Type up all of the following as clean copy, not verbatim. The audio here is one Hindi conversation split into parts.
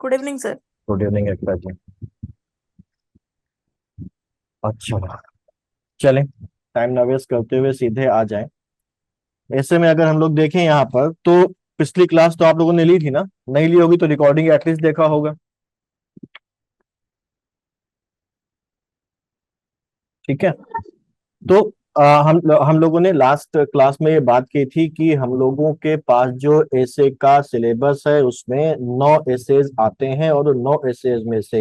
Good evening sir. Good evening Ekta ji. अच्छा, चलें, टाइम ना वेस्ट करते हुए सीधे आ जाएं। ऐसे में अगर हम लोग देखें यहाँ पर तो पिछली क्लास तो आप लोगों ने ली थी ना? नहीं ली होगी तो रिकॉर्डिंग एटलीस्ट देखा होगा। ठीक है। तो हम लोगों ने लास्ट क्लास में ये बात की थी कि हम लोगों के पास जो एसे का सिलेबस है उसमें 9 एसेज आते हैं और 9 एसेज में से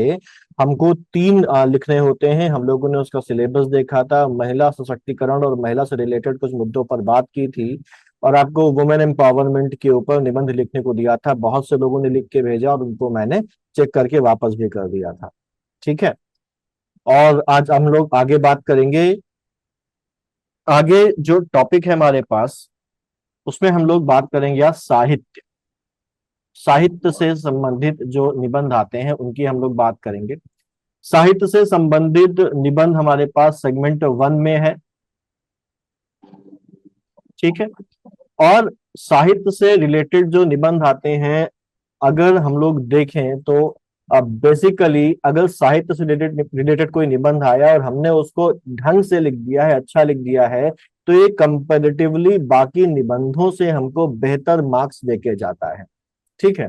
हमको 3 लिखने होते हैं। हम लोगों ने उसका सिलेबस देखा था, महिला सशक्तिकरण और महिला से रिलेटेड कुछ मुद्दों पर बात की थी और आपको वुमेन एम्पावरमेंट के ऊपर निबंध लिखने को दिया था। बहुत से लोगों ने लिख के भेजा और उनको मैंने चेक करके वापस भी कर दिया था। ठीक है। और आज हम लोग आगे बात करेंगे। आगे जो टॉपिक है हमारे पास उसमें हम लोग बात करेंगे आज साहित्य। साहित्य से संबंधित जो निबंध आते हैं उनकी हम लोग बात करेंगे। साहित्य से संबंधित निबंध हमारे पास सेगमेंट 1 में है। ठीक है। और साहित्य से रिलेटेड जो निबंध आते हैं, अगर हम लोग देखें तो अब बेसिकली अगर साहित्य से रिलेटेड रिलेटेड कोई निबंध आया और हमने उसको ढंग से लिख दिया है, अच्छा लिख दिया है, तो ये कंपैरेटिवली बाकी निबंधों से हमको बेहतर मार्क्स देके जाता है। ठीक है।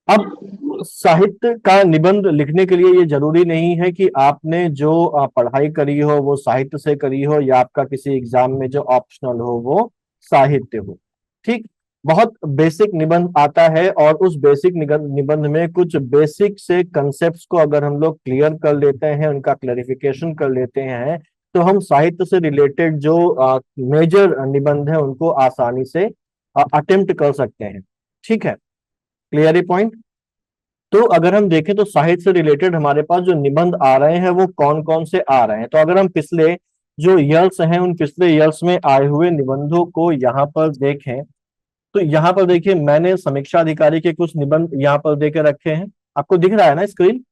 अब साहित्य का निबंध लिखने के लिए ये जरूरी नहीं है कि आपने जो पढ़ाई करी हो वो साहित्य से करी हो या आपका किसी एग्जाम में जो ऑप्शनल हो वो साहित्य हो। ठीक। बहुत बेसिक निबंध आता है और उस बेसिक निबंध में कुछ बेसिक से कंसेप्ट्स को अगर हम लोग क्लियर कर लेते हैं, उनका क्लैरिफिकेशन कर लेते हैं, तो हम साहित्य से रिलेटेड जो मेजर निबंध है उनको आसानी से अटेम्प्ट कर सकते हैं। ठीक है। Clear point. तो अगर हम देखें तो साहित्य से रिलेटेड हमारे पास जो निबंध आ रहे हैं वो कौन कौन से आ रहे हैं, तो अगर हम पिछले जो ईयर्स हैं उन पिछले ईयर्स में आए हुए निबंधों को यहाँ पर देखें तो यहाँ पर देखिए मैंने समीक्षा अधिकारी के कुछ निबंध यहाँ पर देके रखे हैं। आपको दिख रहा है ना स्क्रीन?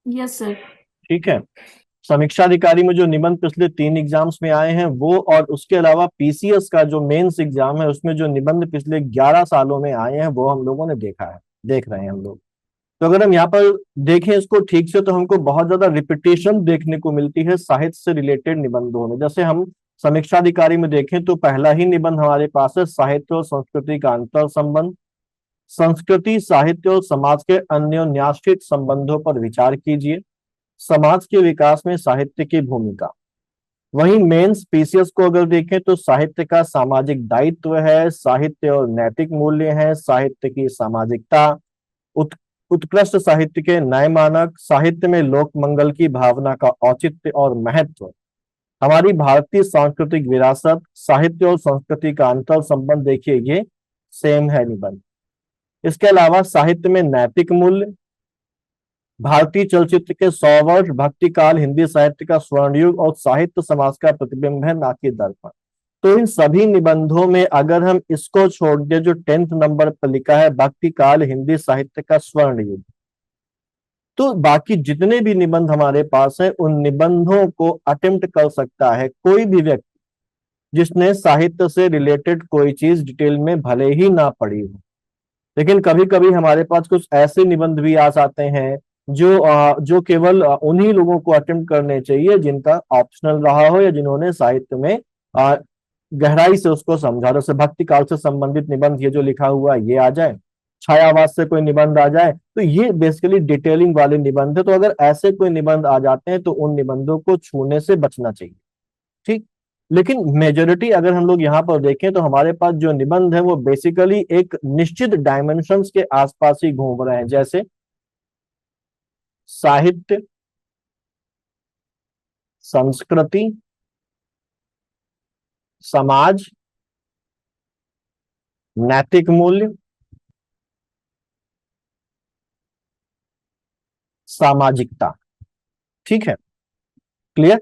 Yes sir. ठीक है। समीक्षा अधिकारी में जो निबंध पिछले 3 एग्जाम्स में आए हैं वो, और उसके अलावा पीसीएस का जो मेंस एग्जाम है उसमें जो निबंध पिछले 11 सालों में आए हैं वो हम लोगों ने देखा है, देख रहे हैं हम लोग। तो अगर हम यहाँ पर देखें इसको ठीक से तो हमको बहुत ज्यादा रिपीटेशन देखने को मिलती है साहित्य से रिलेटेड निबंधों में। जैसे हम समीक्षा अधिकारी में देखें तो पहला ही निबंध हमारे पास है साहित्य और संस्कृति का अंतर संबंध। संस्कृति, साहित्य और समाज के अन्योन्याश्रित संबंधों पर विचार कीजिए। समाज के विकास में साहित्य की भूमिका। वहीं मेंस पीसीएस को अगर देखें तो साहित्य का सामाजिक दायित्व है, साहित्य और नैतिक मूल्य है, साहित्य की सामाजिकता, उत, उत्कृष्ट साहित्य के नए मानक, साहित्य में लोक मंगल की भावना का औचित्य और महत्व, हमारी भारतीय सांस्कृतिक विरासत, साहित्य और संस्कृति का अंतर संबंध। देखिए ये सेम है निबंध। इसके अलावा साहित्य में नैतिक मूल्य, भारतीय चलचित्र के 100 वर्ष, भक्ति काल, हिंदी साहित्य का स्वर्ण युग और साहित्य समाज का प्रतिबिंब है ना कि दर्पण। तो इन सभी निबंधों में अगर हम इसको छोड़ दे जो 10th नंबर पर लिखा है भक्ति काल हिंदी साहित्य का स्वर्ण युग, तो बाकी जितने भी निबंध हमारे पास है उन निबंधों को अटेम्प्ट कर सकता है कोई भी व्यक्ति जिसने साहित्य से रिलेटेड कोई चीज डिटेल में भले ही ना पढ़ी हो। लेकिन कभी कभी हमारे पास कुछ ऐसे निबंध भी आ जाते हैं जो केवल उन्हीं लोगों को अटेम्प्ट करने चाहिए जिनका ऑप्शनल रहा हो या जिन्होंने साहित्य में अ, गहराई से उसको समझा। जैसे भक्ति काल से संबंधित निबंध ये जो लिखा हुआ है ये आ जाए, छायावास से कोई निबंध आ जाए, तो ये बेसिकली डिटेलिंग वाले निबंध है। तो अगर ऐसे कोई निबंध आ जाते हैं तो उन निबंधों को छूने से बचना चाहिए। ठीक। लेकिन मेजोरिटी अगर हम लोग यहाँ पर देखें तो हमारे पास जो निबंध है वो बेसिकली एक निश्चित डायमेंशंस के आसपास ही घूम रहे हैं। जैसे साहित्य, संस्कृति, समाज, नैतिक मूल्य, सामाजिकता। ठीक है। क्लियर।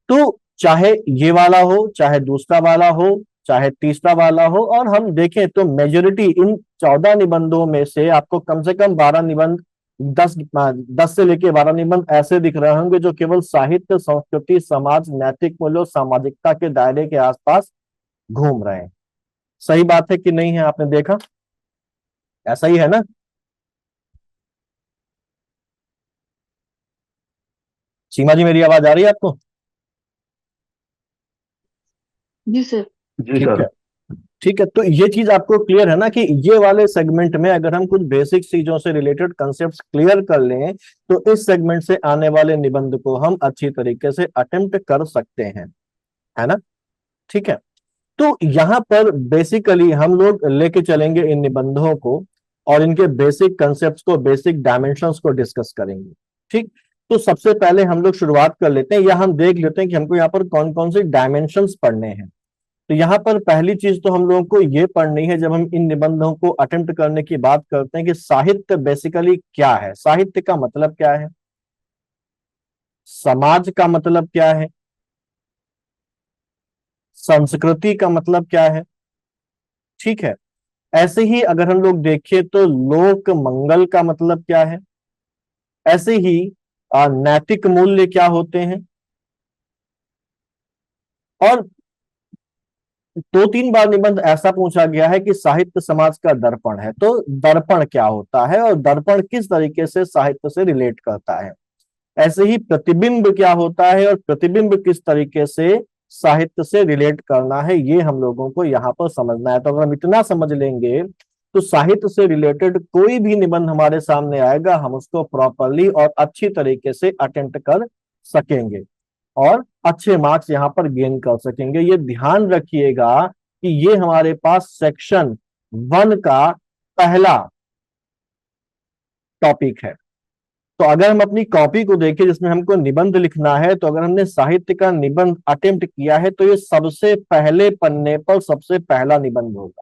तो चाहे ये वाला हो, चाहे दूसरा वाला हो, चाहे तीसरा वाला हो, और हम देखें तो मेजोरिटी इन 14 निबंधों में से आपको कम से कम 12 निबंध, 10 से लेके 12 निबंध ऐसे दिख रहे होंगे जो केवल साहित्य, संस्कृति, समाज, नैतिक मूल्य और सामाजिकता के दायरे के आसपास घूम रहे हैं। सही बात है कि नहीं है? आपने देखा, ऐसा ही है ना? सीमा जी, मेरी आवाज आ रही है आपको? जी सर। जी ठीक सर। है। ठीक है, तो ये चीज आपको क्लियर है ना कि ये वाले सेगमेंट में अगर हम कुछ बेसिक चीजों से रिलेटेड कंसेप्ट क्लियर कर लें तो इस सेगमेंट से आने वाले निबंध को हम अच्छी तरीके से अटेम्प्ट कर सकते हैं, है ना? ठीक है। तो यहाँ पर बेसिकली हम लोग लेके चलेंगे इन निबंधों को और इनके बेसिक कंसेप्ट को, बेसिक डायमेंशंस को डिस्कस करेंगे। ठीक। तो सबसे पहले हम लोग शुरुआत कर लेते हैं, या हम देख लेते हैं कि हमको यहाँ पर कौन कौन से डायमेंशंस पढ़ने हैं। तो यहाँ पर पहली चीज तो हम लोगों को ये पढ़नी है, जब हम इन निबंधों को अटेम्प्ट करने की बात करते हैं, कि साहित्य बेसिकली क्या है, साहित्य का मतलब क्या है, समाज का मतलब क्या है, संस्कृति का मतलब क्या है। ठीक है। ऐसे ही अगर हम लोग देखें तो लोक मंगल का मतलब क्या है, ऐसे ही नैतिक मूल्य क्या होते हैं। और दो तीन बार निबंध ऐसा पूछा गया है कि साहित्य समाज का दर्पण है, तो दर्पण क्या होता है और दर्पण किस तरीके से साहित्य से रिलेट करता है। ऐसे ही प्रतिबिंब क्या होता है और प्रतिबिंब किस तरीके से साहित्य से रिलेट करना है, ये हम लोगों को यहाँ पर समझना है। तो अगर हम इतना समझ लेंगे तो साहित्य से रिलेटेड कोई भी निबंध हमारे सामने आएगा, हम उसको प्रॉपरली और अच्छी तरीके से अटेम्प्ट कर सकेंगे और अच्छे मार्क्स यहाँ पर गेन कर सकेंगे। ये ध्यान रखिएगा कि ये हमारे पास सेक्शन 1 का पहला टॉपिक है। तो अगर हम अपनी कॉपी को देखें जिसमें हमको निबंध लिखना है, तो अगर हमने साहित्य का निबंध अटेम्प्ट किया है तो ये सबसे पहले पन्ने पर सबसे पहला निबंध होगा।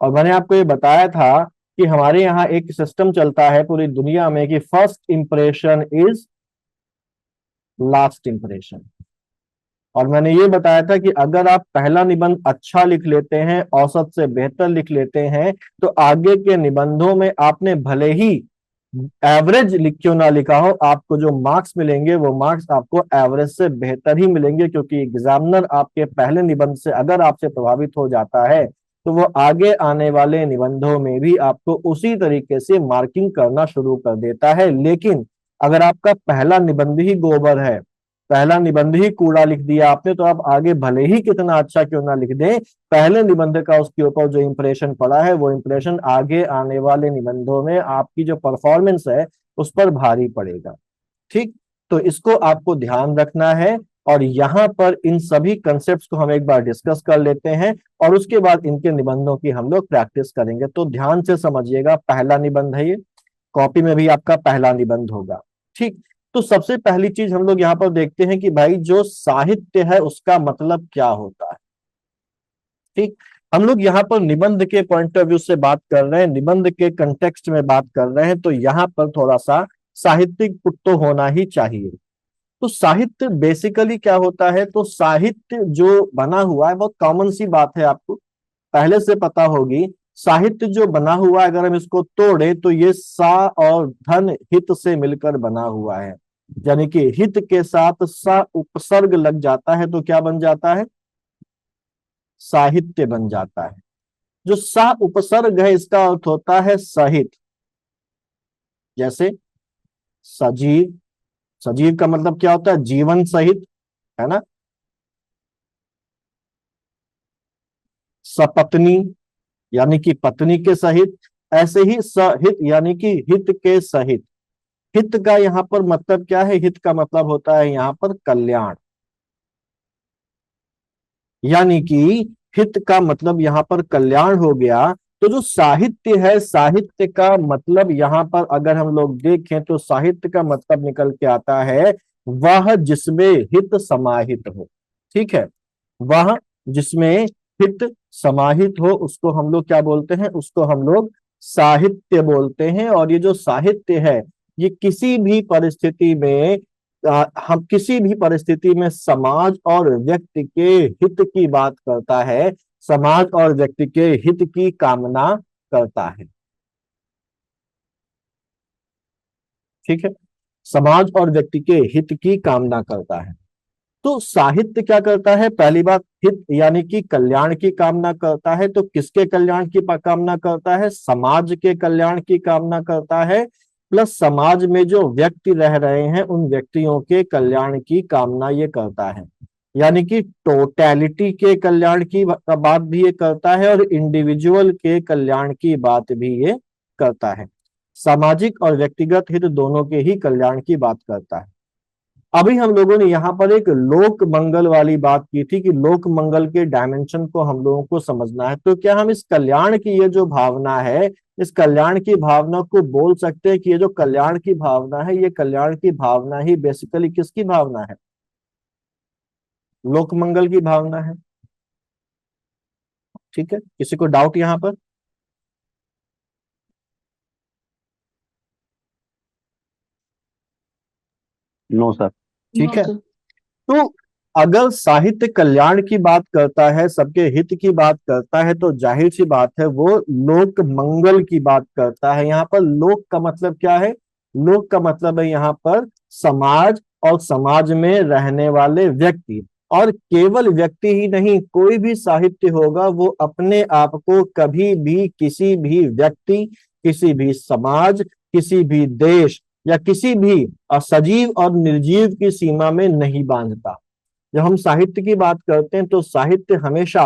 और मैंने आपको ये बताया था कि हमारे यहाँ एक सिस्टम चलता है पूरी दुनिया में कि first impression is last impression. और मैंने ये बताया था कि अगर आप पहला निबंध अच्छा लिख लेते हैं, औसत से बेहतर लिख लेते हैं, तो आगे के निबंधों में आपने भले ही एवरेज लिख क्यों ना लिखा हो, आपको जो मार्क्स मिलेंगे वो मार्क्स आपको एवरेज से बेहतर ही मिलेंगे, क्योंकि एग्जामिनर आपके पहले निबंध से अगर आपसे प्रभावित हो जाता है तो वो आगे आने वाले निबंधों में भी आपको उसी तरीके से मार्किंग करना शुरू कर देता है। लेकिन अगर आपका पहला निबंध ही गोबर है, पहला निबंध ही कूड़ा लिख दिया आपने, तो आप आगे भले ही कितना अच्छा क्यों ना लिख दें, पहले निबंध का उसके ऊपर जो इंप्रेशन पड़ा है वो इंप्रेशन आगे आने वाले निबंधों में आपकी जो परफॉर्मेंस है उस पर भारी पड़ेगा। ठीक। तो इसको आपको ध्यान रखना है और यहाँ पर इन सभी कंसेप्ट को हम एक बार डिस्कस कर लेते हैं और उसके बाद इनके निबंधों की हम लोग प्रैक्टिस करेंगे। तो ध्यान से समझिएगा, पहला निबंध है ये, कॉपी में भी आपका पहला निबंध होगा। ठीक। तो सबसे पहली चीज हम लोग यहाँ पर देखते हैं कि भाई जो साहित्य है उसका मतलब क्या होता है। ठीक। हम लोग यहाँ पर निबंध के पॉइंट ऑफ व्यू से बात कर रहे हैं, निबंध के कंटेक्स्ट में बात कर रहे हैं, तो यहाँ पर थोड़ा सा साहित्यिक पुट तो होना ही चाहिए। तो साहित्य बेसिकली क्या होता है, तो साहित्य जो बना हुआ है, बहुत कॉमन सी बात है, आपको पहले से पता होगी। साहित्य जो बना हुआ है अगर हम इसको तोड़े तो ये सा और धन हित से मिलकर बना हुआ है, यानी कि हित के साथ सा उपसर्ग लग जाता है तो क्या बन जाता है, साहित्य बन जाता है। जो सा उपसर्ग है इसका अर्थ होता है सहित, जैसे सजीव, सजीव का मतलब क्या होता है, जीवन सहित, है ना। सपत्नी यानी कि पत्नी के सहित, ऐसे ही सहित यानी कि हित के सहित। हित का यहाँ पर मतलब क्या है, हित का मतलब होता है यहाँ पर कल्याण, यानी कि हित का मतलब यहाँ पर कल्याण हो गया। तो जो साहित्य है, साहित्य का मतलब यहाँ पर अगर हम लोग देखें तो साहित्य का मतलब निकल के आता है वह जिसमें हित समाहित हो। ठीक है, वह जिसमें हित समाहित हो उसको हम लोग क्या बोलते हैं, उसको हम लोग साहित्य बोलते हैं। और ये जो साहित्य है ये किसी भी परिस्थिति में हम किसी भी परिस्थिति में समाज और व्यक्ति के हित की बात करता है, समाज और व्यक्ति के हित की कामना करता है। ठीक है, समाज और व्यक्ति के हित की कामना करता है। तो साहित्य क्या करता है, पहली बात हित यानी कि कल्याण की कामना करता है। तो किसके कल्याण की कामना करता है, समाज के कल्याण की कामना करता है, प्लस समाज में जो व्यक्ति रह रहे हैं उन व्यक्तियों के कल्याण की कामना ये करता है। यानी कि टोटैलिटी के कल्याण की बात भी ये करता है और इंडिविजुअल के कल्याण की बात भी ये करता है। सामाजिक और व्यक्तिगत हित दोनों के ही कल्याण की बात करता है। अभी हम लोगों ने यहाँ पर एक लोक मंगल वाली बात की थी कि लोक मंगल के डायमेंशन को हम लोगों को समझना है। तो क्या हम इस कल्याण की ये जो भावना है, इस कल्याण की भावना को बोल सकते हैं कि ये जो कल्याण की भावना है, ये कल्याण की भावना ही बेसिकली किसकी भावना है, लोक मंगल की भावना है। ठीक है, किसी को डाउट यहाँ पर? No sir. नो ठीक है, सर। तो अगर साहित्य कल्याण की बात करता है, सबके हित की बात करता है, तो जाहिर सी बात है वो लोक मंगल की बात करता है। यहाँ पर लोक का मतलब क्या है, लोक का मतलब है यहाँ पर समाज और समाज में रहने वाले व्यक्ति। और केवल व्यक्ति ही नहीं, कोई भी साहित्य होगा वो अपने आप को कभी भी किसी भी व्यक्ति, किसी भी समाज, किसी भी देश या किसी भी सजीव और निर्जीव की सीमा में नहीं बांधता। जब हम साहित्य की बात करते हैं तो साहित्य हमेशा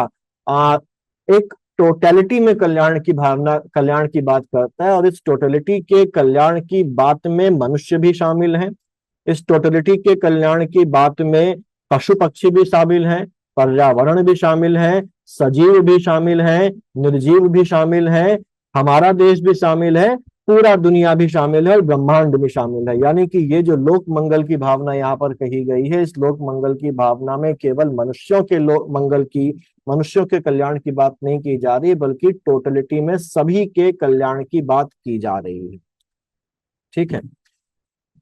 एक टोटलिटी में कल्याण की भावना, कल्याण की बात करता है। और इस टोटलिटी के कल्याण की बात में मनुष्य भी शामिल है, इस टोटलिटी के कल्याण की बात में पशु पक्षी भी शामिल हैं, पर्यावरण भी शामिल है, सजीव भी शामिल है, निर्जीव भी शामिल है, हमारा देश भी शामिल है, पूरा दुनिया भी शामिल है और ब्रह्मांड भी शामिल है। यानी कि ये जो लोक मंगल की भावना यहाँ पर कही गई है, इस लोक मंगल की भावना में केवल मनुष्यों के लोक मंगल की, मनुष्यों के कल्याण की बात नहीं की जा रही, बल्कि टोटलिटी में सभी के कल्याण की बात की जा रही है। ठीक है,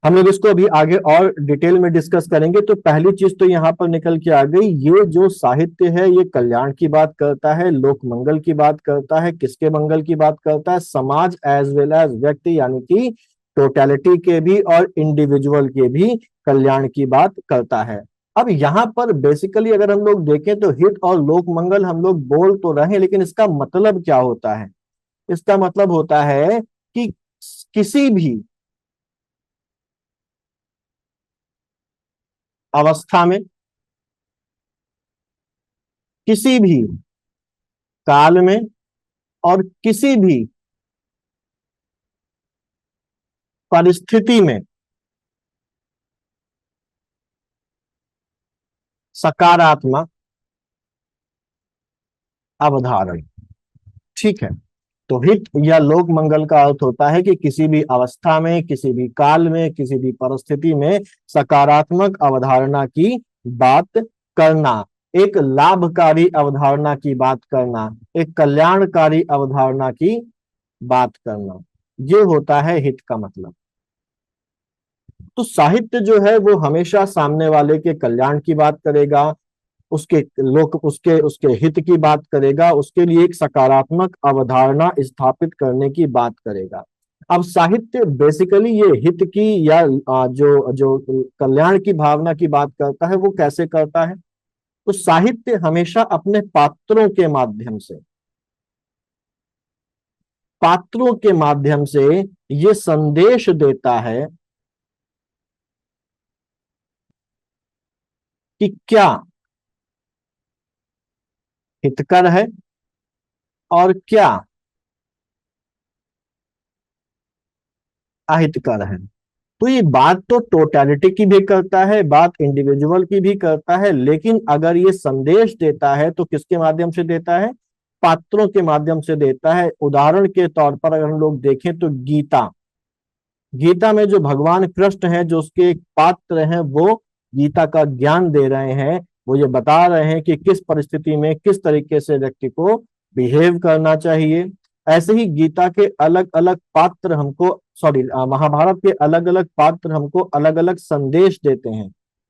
हम लोग इसको अभी आगे और डिटेल में डिस्कस करेंगे। तो पहली चीज तो यहाँ पर निकल के आ गई, ये जो साहित्य है ये कल्याण की बात करता है, लोक मंगल की बात करता है। किसके मंगल की बात करता है, समाज एज वेल एज व्यक्ति, यानी कि टोटलिटी के भी और इंडिविजुअल के भी कल्याण की बात करता है। अब यहाँ पर बेसिकली अगर हम लोग देखें तो हित और लोक मंगल हम लोग बोल तो रहे हैं, लेकिन इसका मतलब क्या होता है, इसका मतलब होता है कि किसी भी अवस्था में, किसी भी काल में और किसी भी परिस्थिति में सकारात्मक अवधारण। ठीक है, तो हित या लोक मंगल का अर्थ होता है कि किसी भी अवस्था में, किसी भी काल में, किसी भी परिस्थिति में सकारात्मक अवधारणा की बात करना, एक लाभकारी अवधारणा की बात करना, एक कल्याणकारी अवधारणा की बात करना, ये होता है हित का मतलब। तो साहित्य जो है वो हमेशा सामने वाले के कल्याण की बात करेगा, उसके लोक उसके उसके हित की बात करेगा, उसके लिए एक सकारात्मक अवधारणा स्थापित करने की बात करेगा। अब साहित्य बेसिकली ये हित की या जो जो कल्याण की भावना की बात करता है वो कैसे करता है, तो साहित्य हमेशा अपने पात्रों के माध्यम से, पात्रों के माध्यम से ये संदेश देता है कि क्या हितकर है और क्या अहितकर है। तो ये बात तो टोटलिटी की भी करता है, बात इंडिविजुअल की भी करता है, लेकिन अगर ये संदेश देता है तो किसके माध्यम से देता है, पात्रों के माध्यम से देता है। उदाहरण के तौर पर अगर हम लोग देखें तो गीता, गीता में जो भगवान कृष्ण हैं, जो उसके एक पात्र हैं, वो गीता का ज्ञान दे रहे हैं, वो ये बता रहे हैं कि किस परिस्थिति में किस तरीके से व्यक्ति को बिहेव करना चाहिए। ऐसे ही गीता के अलग अलग पात्र हमको, सॉरी, महाभारत के अलग अलग पात्र हमको अलग अलग संदेश देते हैं।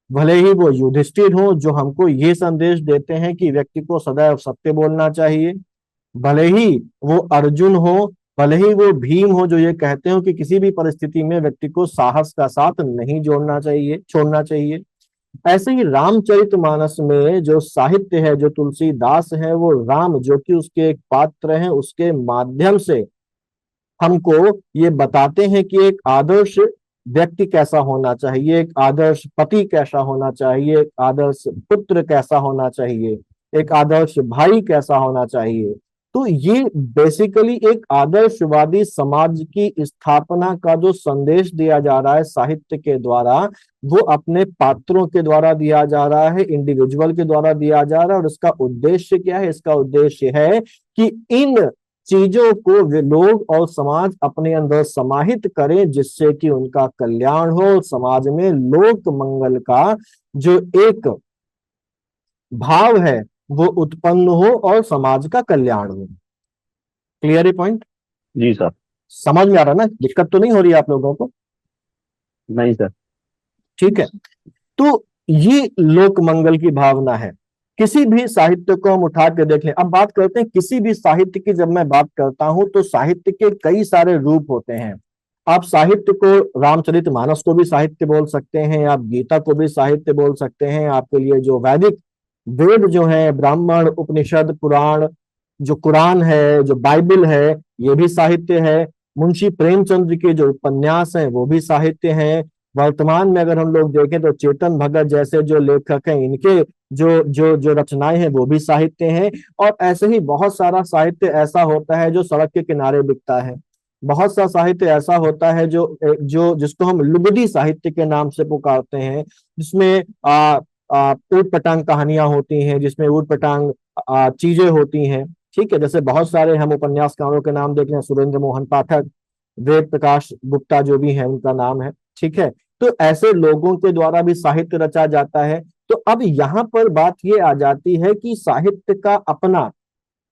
भले ही वो युधिष्ठिर हो जो हमको ये संदेश देते हैं कि व्यक्ति को सदैव सत्य बोलना चाहिए, भले ही वो अर्जुन हो, भले ही वो भीम हो जो ये कहते हो कि किसी भी परिस्थिति में व्यक्ति को साहस का साथ नहीं जोड़ना चाहिए, छोड़ना चाहिए, ऐसे ही रामचरितमानस में जो साहित्य है, जो तुलसीदास है, वो राम जो कि उसके एक पात्र हैं, उसके माध्यम से हमको ये बताते हैं कि एक आदर्श व्यक्ति कैसा होना चाहिए, एक आदर्श पति कैसा होना चाहिए, एक आदर्श पुत्र कैसा होना चाहिए, एक आदर्श भाई कैसा होना चाहिए। तो ये बेसिकली एक आदर्शवादी समाज की स्थापना का जो संदेश दिया जा रहा है साहित्य के द्वारा, वो अपने पात्रों के द्वारा दिया जा रहा है, इंडिविजुअल के द्वारा दिया जा रहा है। और इसका उद्देश्य क्या है? इसका उद्देश्य है कि इन चीजों को वे लोग और समाज अपने अंदर समाहित करें, जिससे कि उनका कल्याण हो, समाज में लोक मंगल का जो एक भाव है वो उत्पन्न हो और समाज का कल्याण हो। क्लियर है पॉइंट? जी सर। समझ में आ रहा ना? दिक्कत तो नहीं हो रही है आप लोगों को? नहीं सर। ठीक है। तो ये लोक मंगल की भावना है। किसी भी साहित्य को हम उठा के देख लें। अब बात करते हैं किसी भी साहित्य की। जब मैं बात करता हूं तो साहित्य के कई सारे रूप होते हैं। आप साहित्य को, रामचरितमानस को भी साहित्य बोल सकते हैं, आप गीता को भी साहित्य बोल सकते हैं। आपके लिए जो वैदिक वेद जो है, ब्राह्मण, उपनिषद, पुराण, जो कुरान है, जो बाइबल है, ये भी साहित्य है। मुंशी प्रेमचंद्र के जो उपन्यास हैं वो भी साहित्य हैं। वर्तमान में अगर हम लोग देखें तो चेतन भगत जैसे जो लेखक हैं, इनके जो जो जो रचनाएं हैं वो भी साहित्य हैं। और ऐसे ही बहुत सारा साहित्य ऐसा होता है जो सड़क के किनारे बिकता है। बहुत सा साहित्य ऐसा होता है जो जो जिसको हम लुगदी साहित्य के नाम से पुकारते हैं, जिसमें ऊट पटांग कहानियां होती हैं, जिसमें ऊट पटांग चीजें होती हैं। ठीक है, जैसे बहुत सारे हम उपन्यासकारों के नाम देख लें, सुरेंद्र मोहन पाठक, वेद प्रकाश गुप्ता जो भी है उनका नाम है। ठीक है, तो ऐसे लोगों के द्वारा भी साहित्य रचा जाता है। तो अब यहाँ पर बात ये आ जाती है कि साहित्य का अपना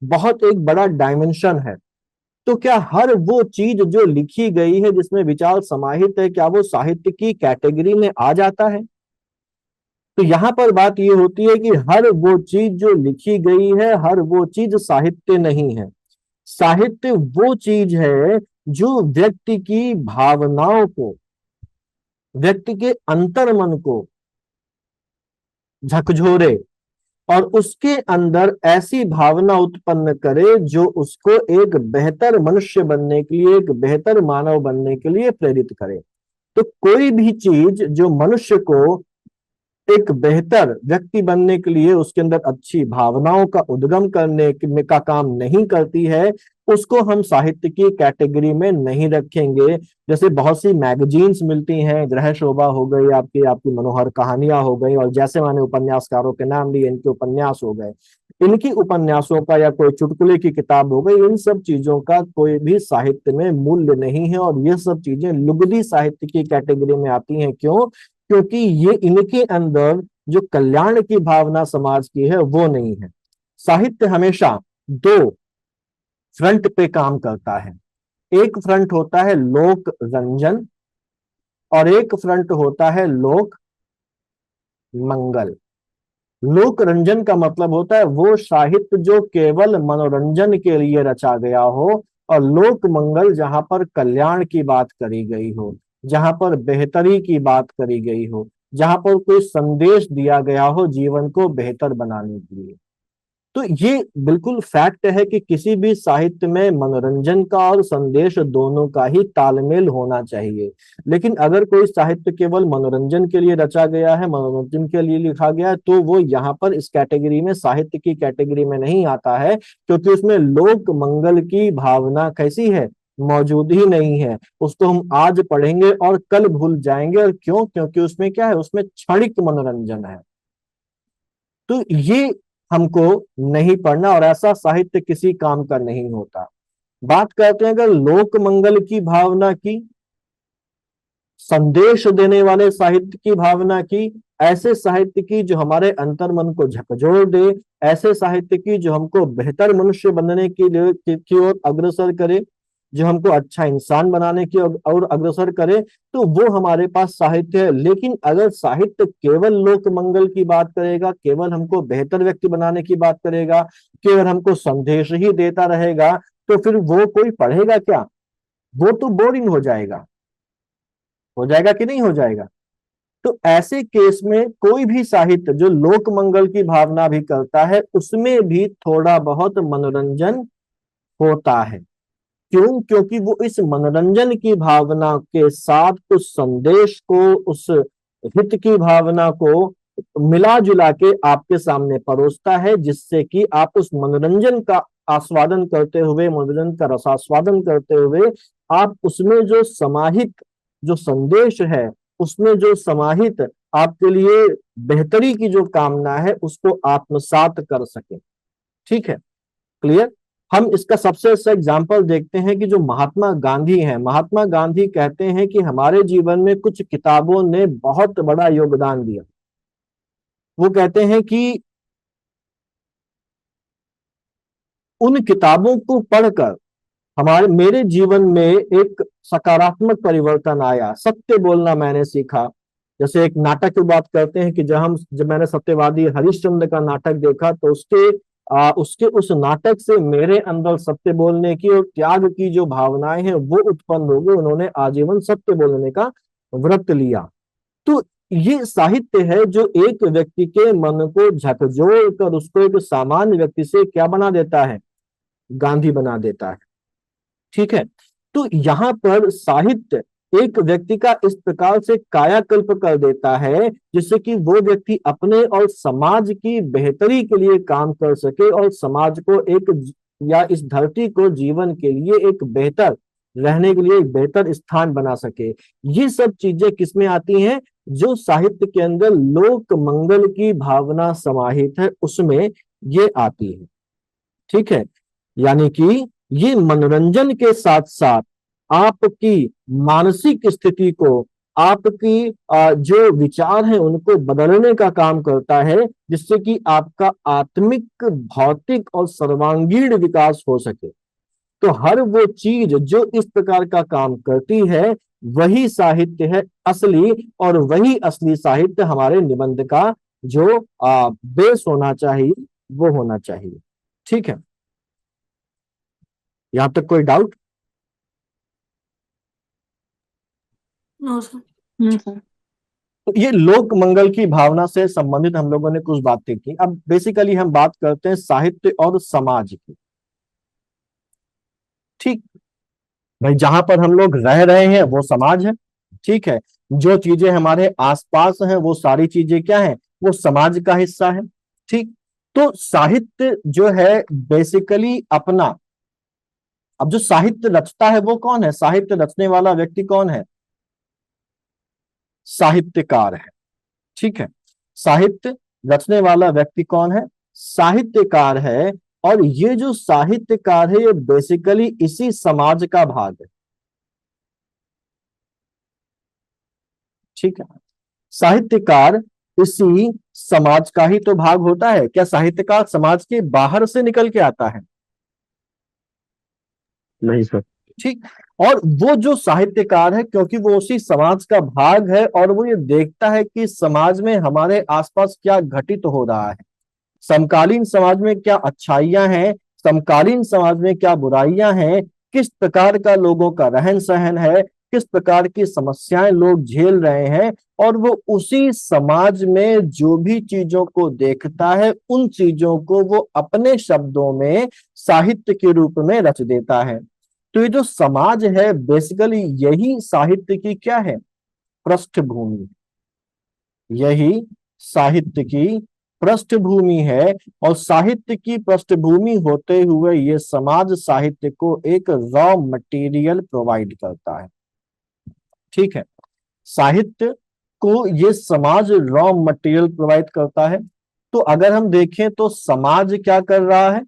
बहुत एक बड़ा डायमेंशन है। तो क्या हर वो चीज जो लिखी गई है जिसमें विचार समाहित है, क्या वो साहित्य की कैटेगरी में आ जाता है? तो यहां पर बात ये होती है कि हर वो चीज जो लिखी गई है, हर वो चीज साहित्य नहीं है। साहित्य वो चीज है जो व्यक्ति की भावनाओं को, व्यक्ति के अंतर्मन को झकझोरे और उसके अंदर ऐसी भावना उत्पन्न करे जो उसको एक बेहतर मनुष्य बनने के लिए, एक बेहतर मानव बनने के लिए प्रेरित करे। तो कोई भी चीज जो मनुष्य को एक बेहतर व्यक्ति बनने के लिए, उसके अंदर अच्छी भावनाओं का उद्गम करने का काम नहीं करती है, उसको हम साहित्य की कैटेगरी में नहीं रखेंगे। जैसे बहुत सी मैगजीन्स मिलती हैं, गृह शोभा हो गई, आपकी आपकी मनोहर कहानियां हो गई, और जैसे मैंने उपन्यासकारों के नाम लिए, इनके उपन्यास हो गए, इनकी उपन्यासों का या कोई चुटकुले की किताब हो गई, इन सब चीजों का कोई भी साहित्य में मूल्य नहीं है। और ये सब चीजें लुगदी साहित्य की कैटेगरी में आती हैं। क्यों? क्योंकि ये इनके अंदर जो कल्याण की भावना समाज की है वो नहीं है। साहित्य हमेशा दो फ्रंट पे काम करता है। एक फ्रंट होता है लोक रंजन और एक फ्रंट होता है लोक मंगल। लोक रंजन का मतलब होता है वो साहित्य जो केवल मनोरंजन के लिए रचा गया हो, और लोक मंगल जहां पर कल्याण की बात करी गई हो, जहां पर बेहतरी की बात करी गई हो, जहां पर कोई संदेश दिया गया हो जीवन को बेहतर बनाने के लिए। तो ये बिल्कुल फैक्ट है कि किसी भी साहित्य में मनोरंजन का और संदेश दोनों का ही तालमेल होना चाहिए। लेकिन अगर कोई साहित्य केवल मनोरंजन के लिए रचा गया है, मनोरंजन के लिए लिखा गया है, तो वो यहाँ पर इस कैटेगरी में, साहित्य की कैटेगरी में नहीं आता है, क्योंकि उसमें लोक मंगल की भावना कैसी है? मौजूद ही नहीं है। उसको हम आज पढ़ेंगे और कल भूल जाएंगे। और क्यों? क्योंकि उसमें क्या है? उसमें क्षणिक मनोरंजन है। तो ये हमको नहीं पढ़ना, और ऐसा साहित्य किसी काम का नहीं होता। बात करते हैं अगर लोक मंगल की भावना की, संदेश देने वाले साहित्य की भावना की, ऐसे साहित्य की जो हमारे अंतर्मन को झकझोर दे, ऐसे साहित्य की जो हमको बेहतर मनुष्य बनने की की ओर अग्रसर करे, जो हमको अच्छा इंसान बनाने की और अग्रसर करे, तो वो हमारे पास साहित्य है। लेकिन अगर साहित्य केवल लोक मंगल की बात करेगा, केवल हमको बेहतर व्यक्ति बनाने की बात करेगा, केवल हमको संदेश ही देता रहेगा, तो फिर वो कोई पढ़ेगा क्या? वो तो बोरिंग हो जाएगा। हो जाएगा कि नहीं हो जाएगा? तो ऐसे केस में कोई भी साहित्य जो लोक मंगल की भावना भी करता है उसमें भी थोड़ा बहुत मनोरंजन होता है। क्यों? क्योंकि वो इस मनोरंजन की भावना के साथ उस संदेश को, उस हित की भावना को मिला जुला के आपके सामने परोसता है, जिससे कि आप उस मनोरंजन का आस्वादन करते हुए, मनोरंजन का रसास्वादन करते हुए, आप उसमें जो समाहित जो संदेश है, उसमें जो समाहित आपके लिए बेहतरी की जो कामना है उसको आत्मसात कर सके। ठीक है, क्लियर। हम इसका सबसे अच्छा एग्जाम्पल देखते हैं कि जो महात्मा गांधी हैं, महात्मा गांधी कहते हैं कि हमारे जीवन में कुछ किताबों ने बहुत बड़ा योगदान दिया। वो कहते हैं कि उन किताबों को पढ़कर मेरे जीवन में एक सकारात्मक परिवर्तन आया, सत्य बोलना मैंने सीखा। जैसे एक नाटक की बात करते हैं कि जब मैंने सत्यवादी हरिश्चंद्र का नाटक देखा तो उसके उस नाटक से मेरे अंदर सत्य बोलने की और त्याग की जो भावनाएं हैं वो उत्पन्न हो गई। उन्होंने आजीवन सत्य बोलने का व्रत लिया। तो ये साहित्य है जो एक व्यक्ति के मन को झकझोर कर उसको एक सामान्य व्यक्ति से क्या बना देता है? गांधी बना देता है। ठीक है, तो यहाँ पर साहित्य एक व्यक्ति का इस प्रकार से कायाकल्प कर देता है जिससे कि वो व्यक्ति अपने और समाज की बेहतरी के लिए काम कर सके और समाज को या इस धरती को जीवन के लिए एक बेहतर रहने के लिए एक बेहतर स्थान बना सके। ये सब चीजें किसमें आती हैं? जो साहित्य के अंदर लोक मंगल की भावना समाहित है उसमें ये आती है। ठीक है, यानी कि ये मनोरंजन के साथ साथ आपकी मानसिक स्थिति को, आपकी जो विचार हैं उनको बदलने का काम करता है, जिससे कि आपका आत्मिक, भौतिक और सर्वांगीण विकास हो सके। तो हर वो चीज जो इस प्रकार का काम करती है वही साहित्य है असली, और वही असली साहित्य हमारे निबंध का जो बेस होना चाहिए वो होना चाहिए। ठीक है, यहां तक कोई डाउट? No sir. सर। तो ये लोक मंगल की भावना से संबंधित हम लोगों ने कुछ बातें की। अब बेसिकली हम बात करते हैं साहित्य और समाज की। ठीक भाई, जहां पर हम लोग रह रहे हैं वो समाज है। ठीक है, जो चीजें हमारे आसपास हैं वो सारी चीजें क्या है? वो समाज का हिस्सा है। ठीक, तो साहित्य जो है बेसिकली अपना, अब जो साहित्य रचता है वो कौन है? साहित्य रचने वाला व्यक्ति कौन है? साहित्यकार है। ठीक है, साहित्य रचने वाला व्यक्ति कौन है? साहित्यकार है। और ये जो साहित्यकार है ये बेसिकली इसी समाज का भाग है। ठीक है, साहित्यकार इसी समाज का ही तो भाग होता है। क्या साहित्यकार समाज के बाहर से निकल के आता है? नहीं सर। ठीक, और वो जो साहित्यकार है क्योंकि वो उसी समाज का भाग है और वो ये देखता है कि समाज में हमारे आसपास क्या घटित हो रहा है, समकालीन समाज में क्या अच्छाइयां हैं, समकालीन समाज में क्या बुराइयां हैं, किस प्रकार का लोगों का रहन सहन है, किस प्रकार की समस्याएं लोग झेल रहे हैं, और वो उसी समाज में जो भी चीजों को देखता है उन चीजों को वो अपने शब्दों में साहित्य के रूप में रच देता है। तो ये जो समाज है बेसिकली यही साहित्य की क्या है? पृष्ठभूमि। यही साहित्य की पृष्ठभूमि है, और साहित्य की पृष्ठभूमि होते हुए ये समाज साहित्य को एक रॉ मटेरियल प्रोवाइड करता है। ठीक है, साहित्य को ये समाज रॉ मटेरियल प्रोवाइड करता है। तो अगर हम देखें तो समाज क्या कर रहा है?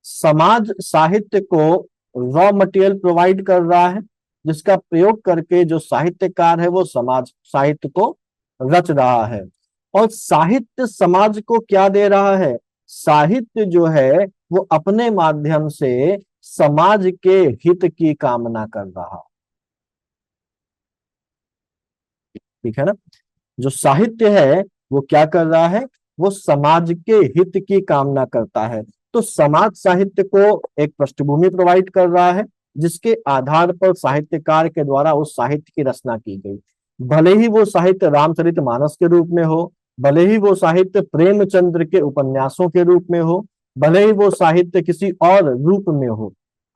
समाज साहित्य को रॉ मटेरियल प्रोवाइड कर रहा है, जिसका प्रयोग करके जो साहित्यकार है वो समाज साहित्य को रच रहा है। और साहित्य समाज को क्या दे रहा है? साहित्य जो है वो अपने माध्यम से समाज के हित की कामना कर रहा है। ठीक है ना, जो साहित्य है वो क्या कर रहा है? वो समाज के हित की कामना करता है। तो समाज साहित्य को एक पृष्ठभूमि प्रोवाइड कर रहा है, जिसके आधार पर साहित्यकार के द्वारा उस साहित्य की रचना की गई। भले ही वो साहित्य रामचरितमानस के रूप में हो, भले ही वो साहित्य प्रेमचंद्र के उपन्यासों के रूप में हो, भले ही वो साहित्य किसी और रूप में हो,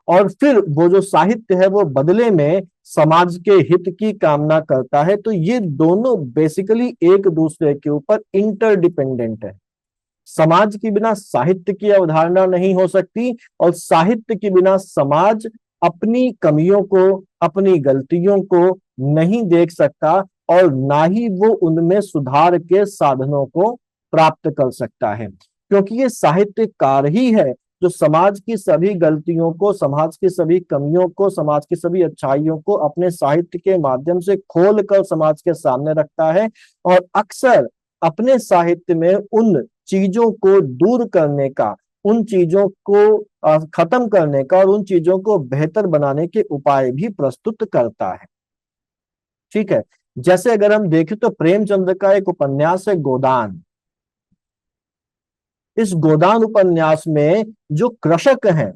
और फिर वो जो साहित्य है वो बदले में समाज के हित की कामना करता है, तो ये दोनों बेसिकली एक दूसरे के ऊपर इंटरडिपेंडेंट है। समाज के बिना साहित्य की अवधारणा नहीं हो सकती, और साहित्य के बिना समाज अपनी कमियों को, अपनी गलतियों को नहीं देख सकता, और ना ही वो उनमें सुधार के साधनों को प्राप्त कर सकता है। क्योंकि ये साहित्यकार ही है जो समाज की सभी गलतियों को, समाज की सभी कमियों को, समाज की सभी अच्छाइयों को अपने साहित्य के माध्यम से खोल कर समाज के सामने रखता है, और अक्सर अपने साहित्य में उन चीजों को दूर करने का, उन चीजों को खत्म करने का और उन चीजों को बेहतर बनाने के उपाय भी प्रस्तुत करता है। ठीक है, जैसे अगर हम देखें तो प्रेमचंद्र का एक उपन्यास है गोदान। इस गोदान उपन्यास में जो कृषक हैं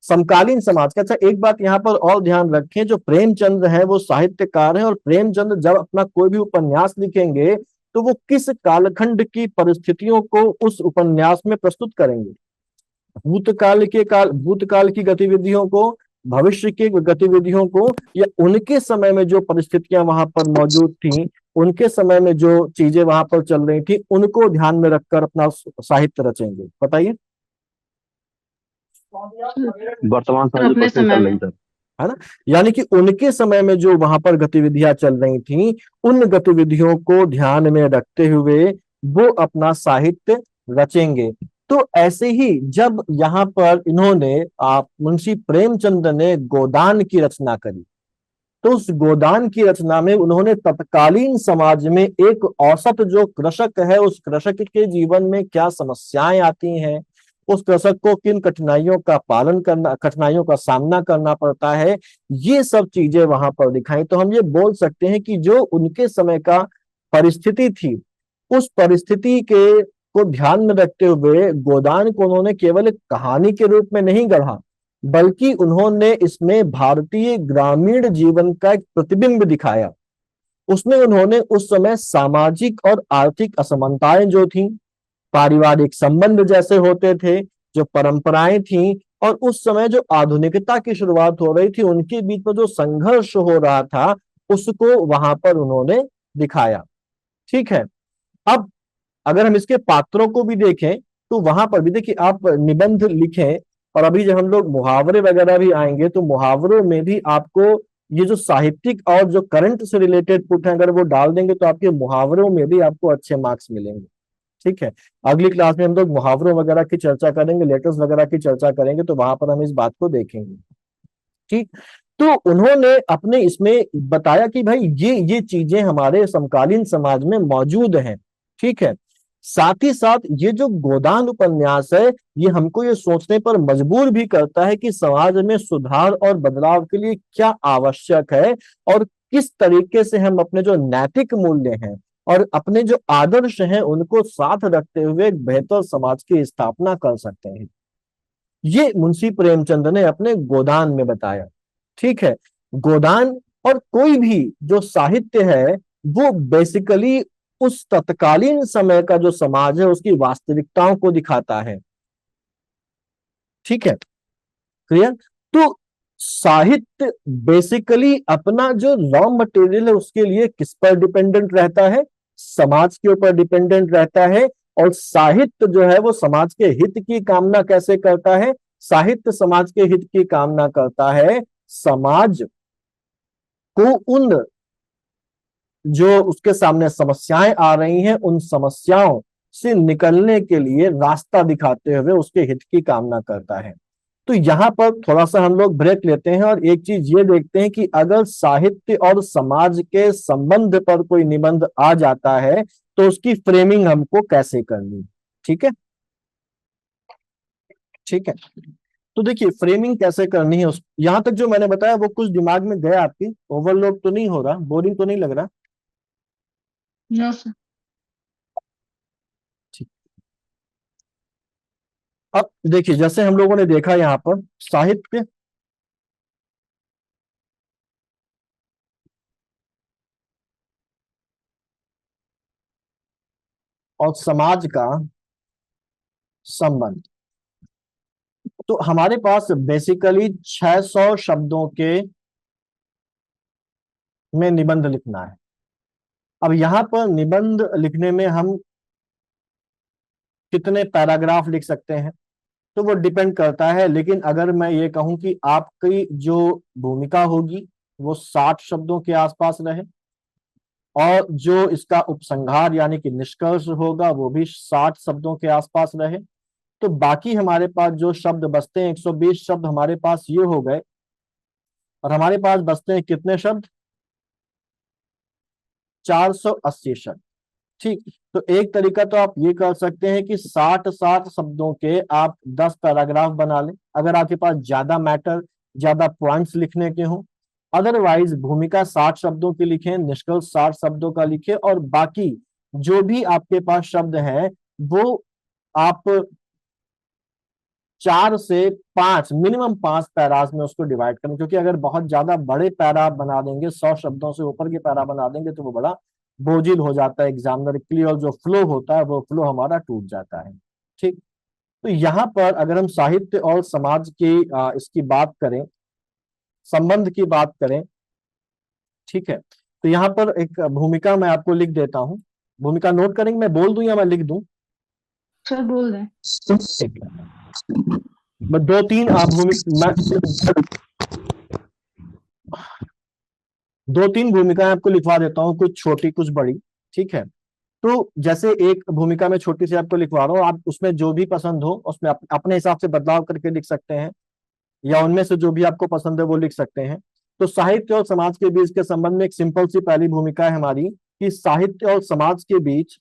समकालीन समाज का, अच्छा एक बात यहां पर और ध्यान रखें, जो प्रेमचंद्र है वो साहित्यकार है, और प्रेमचंद्र जब अपना कोई भी उपन्यास लिखेंगे तो वो किस कालखंड की परिस्थितियों को उस उपन्यास में प्रस्तुत करेंगे। भूतकाल की गतिविधियों को, भविष्य की गतिविधियों को, या उनके समय में जो परिस्थितियां वहां पर मौजूद थी, उनके समय में जो चीजें वहां पर चल रही थी, उनको ध्यान में रखकर अपना साहित्य रचेंगे। बताइए। वर्तमान सर समय जो अपने परिस्थिति समय चल में। रही सर। है ना, यानी कि उनके समय में जो वहां पर गतिविधियां चल रही थी, उन गतिविधियों को ध्यान में रखते हुए वो अपना साहित्य रचेंगे। तो ऐसे ही जब यहाँ पर इन्होंने, आप मुंशी प्रेमचंद ने गोदान की रचना करी, तो उस गोदान की रचना में उन्होंने तत्कालीन समाज में एक औसत जो कृषक है, उस कृषक के जीवन में क्या समस्याएं आती हैं, उस कृषक को किन कठिनाइयों का पालन करना, कठिनाइयों का सामना करना पड़ता है, ये सब चीजें वहां पर दिखाई। तो हम ये बोल सकते हैं कि जो उनके समय का परिस्थिति थी, उस परिस्थिति के को ध्यान में रखते हुए गोदान को उन्होंने केवल एक कहानी के रूप में नहीं गढ़ा, बल्कि उन्होंने इसमें भारतीय ग्रामीण जीवन का एक प्रतिबिंब दिखाया। उसमें उन्होंने उस समय सामाजिक और आर्थिक असमानताएं जो थी, पारिवारिक संबंध जैसे होते थे, जो परंपराएं थी, और उस समय जो आधुनिकता की शुरुआत हो रही थी, उनके बीच में जो संघर्ष हो रहा था, उसको वहां पर उन्होंने दिखाया। ठीक है, अब अगर हम इसके पात्रों को भी देखें तो वहां पर भी देखिए, आप निबंध लिखें, और अभी जब हम लोग मुहावरे वगैरह भी आएंगे तो मुहावरों में भी आपको ये जो साहित्यिक और जो करंट से रिलेटेड पुट है, अगर वो डाल देंगे तो आपके मुहावरों में भी आपको अच्छे मार्क्स मिलेंगे। ठीक है, अगली क्लास में हम लोग मुहावरों वगैरह की चर्चा करेंगे, लेटर्स वगैरह की चर्चा करेंगे, तो वहां पर हम इस बात को देखेंगे। ठीक, तो उन्होंने अपने इसमें बताया कि भाई ये चीजें हमारे समकालीन समाज में मौजूद हैं। ठीक है, साथ ही साथ ये जो गोदान उपन्यास है, ये हमको ये सोचने पर मजबूर भी करता है कि समाज में सुधार और बदलाव के लिए क्या आवश्यक है, और किस तरीके से हम अपने जो नैतिक मूल्य हैं और अपने जो आदर्श हैं उनको साथ रखते हुए एक बेहतर समाज की स्थापना कर सकते हैं। ये मुंशी प्रेमचंद ने अपने गोदान में बताया। ठीक है, गोदान और कोई भी जो साहित्य है वो बेसिकली उस तत्कालीन समय का जो समाज है उसकी वास्तविकताओं को दिखाता है। ठीक है, क्लियर। तो साहित्य बेसिकली अपना जो रॉ मटेरियल है उसके लिए किस पर डिपेंडेंट रहता है, समाज के ऊपर डिपेंडेंट रहता है। और साहित्य जो है वो समाज के हित की कामना कैसे करता है, साहित्य समाज के हित की कामना करता है, समाज को उन जो उसके सामने समस्याएं आ रही हैं उन समस्याओं से निकलने के लिए रास्ता दिखाते हुए उसके हित की कामना करता है। तो यहाँ पर थोड़ा सा हम लोग ब्रेक लेते हैं और एक चीज ये देखते हैं कि अगर साहित्य और समाज के संबंध पर कोई निबंध आ जाता है तो उसकी फ्रेमिंग हमको कैसे करनी। ठीक है, ठीक है, तो देखिए फ्रेमिंग कैसे करनी है। उस यहां तक जो मैंने बताया वो कुछ दिमाग में गया आपकी, ओवरलोड तो नहीं हो रहा, बोरिंग तो नहीं लग रहा। No sir. ठीक, अब देखिए जैसे हम लोगों ने देखा यहाँ पर साहित्य और समाज का संबंध। तो हमारे पास बेसिकली 600 शब्दों के में निबंध लिखना है। अब यहां पर निबंध लिखने में हम कितने पैराग्राफ लिख सकते हैं तो वो डिपेंड करता है, लेकिन अगर मैं ये कहूं कि आपकी जो भूमिका होगी वो 60 शब्दों के आसपास रहे, और जो इसका उपसंहार यानी कि निष्कर्ष होगा वो भी 60 शब्दों के आसपास रहे, तो बाकी हमारे पास जो शब्द बचते हैं 120 शब्द हमारे पास ये हो गए, और हमारे पास बचते हैं कितने शब्द? 480 शब्द। ठीक। तो एक तरीका तो आप ये कर सकते हैं कि 60 शब्दों के आप 10 पैराग्राफ बना लें, अगर आपके पास ज्यादा मैटर, ज्यादा पॉइंट्स लिखने के हों। अदरवाइज भूमिका 60 शब्दों की लिखें, निष्कर्ष 60 शब्दों का लिखें, और बाकी जो भी आपके पास शब्द हैं वो आप 4 से 5, मिनिमम 5 पैराज में उसको डिवाइड करें, क्योंकि अगर बहुत ज्यादा बड़े पैरा आप बना देंगे, 100 शब्दों से ऊपर के पैरा बना देंगे तो वो बड़ा बोझिल हो जाता है एग्जामिनर के लिए, और जो फ्लो होता है वो फ्लो हमारा टूट जाता है। ठीक। तो यहाँ पर अगर हम साहित्य और समाज की इसकी बात करें, संबंध की बात करें, ठीक है, तो यहाँ पर एक भूमिका मैं आपको लिख देता हूँ। भूमिका नोट करेंगे, मैं बोल दूं या मैं लिख दूं? सर बोल दें। ठीक है, मैं 2-3 भूमिकाएं आपको लिखवा देता हूँ, कुछ छोटी कुछ बड़ी। ठीक है। तो जैसे एक भूमिका में छोटी सी आपको लिखवा रहा हूँ, आप उसमें जो भी पसंद हो उसमें अपने हिसाब से बदलाव करके लिख सकते हैं, या उनमें से जो भी आपको पसंद है वो लिख सकते हैं। तो साहित्य और समाज के बीच के संबंध में एक सिंपल सी पहली भूमिका है हमारी कि साहित्य और समाज के बीच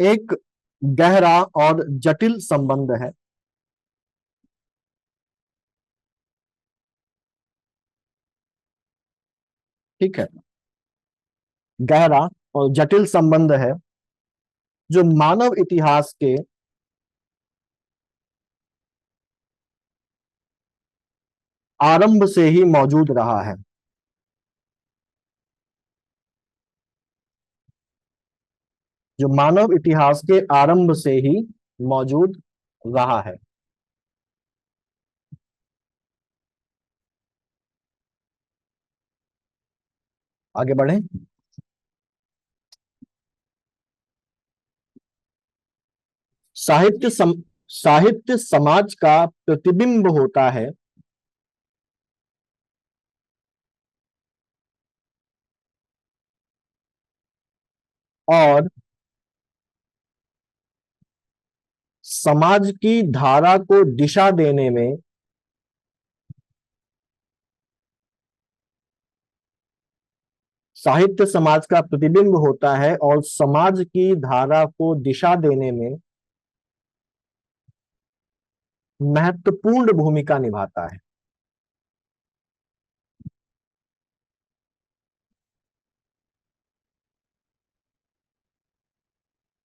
एक गहरा और जटिल संबंध है। ठीक है, गहरा और जटिल संबंध है जो मानव इतिहास के आरंभ से ही मौजूद रहा है। जो मानव इतिहास के आरंभ से ही मौजूद रहा है। आगे बढ़े। साहित्य समाज का प्रतिबिंब होता है, और समाज की धारा को दिशा देने में साहित्य समाज का प्रतिबिंब होता है, और समाज की धारा को दिशा देने में महत्वपूर्ण भूमिका निभाता है।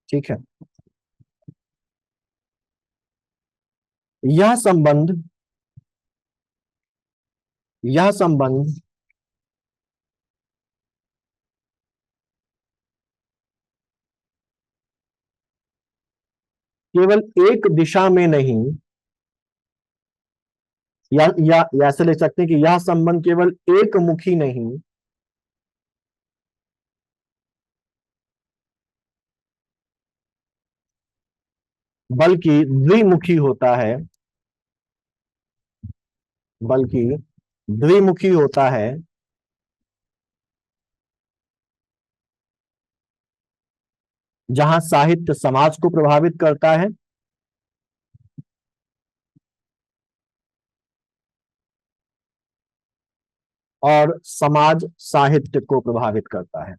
ठीक है। यह संबंध यह संबंध केवल एक दिशा में नहीं, या ऐसे लिख सकते हैं कि यह संबंध केवल एक मुखी नहीं, बल्कि द्विमुखी होता है। बल्कि द्विमुखी होता है, जहां साहित्य समाज को प्रभावित करता है और समाज साहित्य को प्रभावित करता है।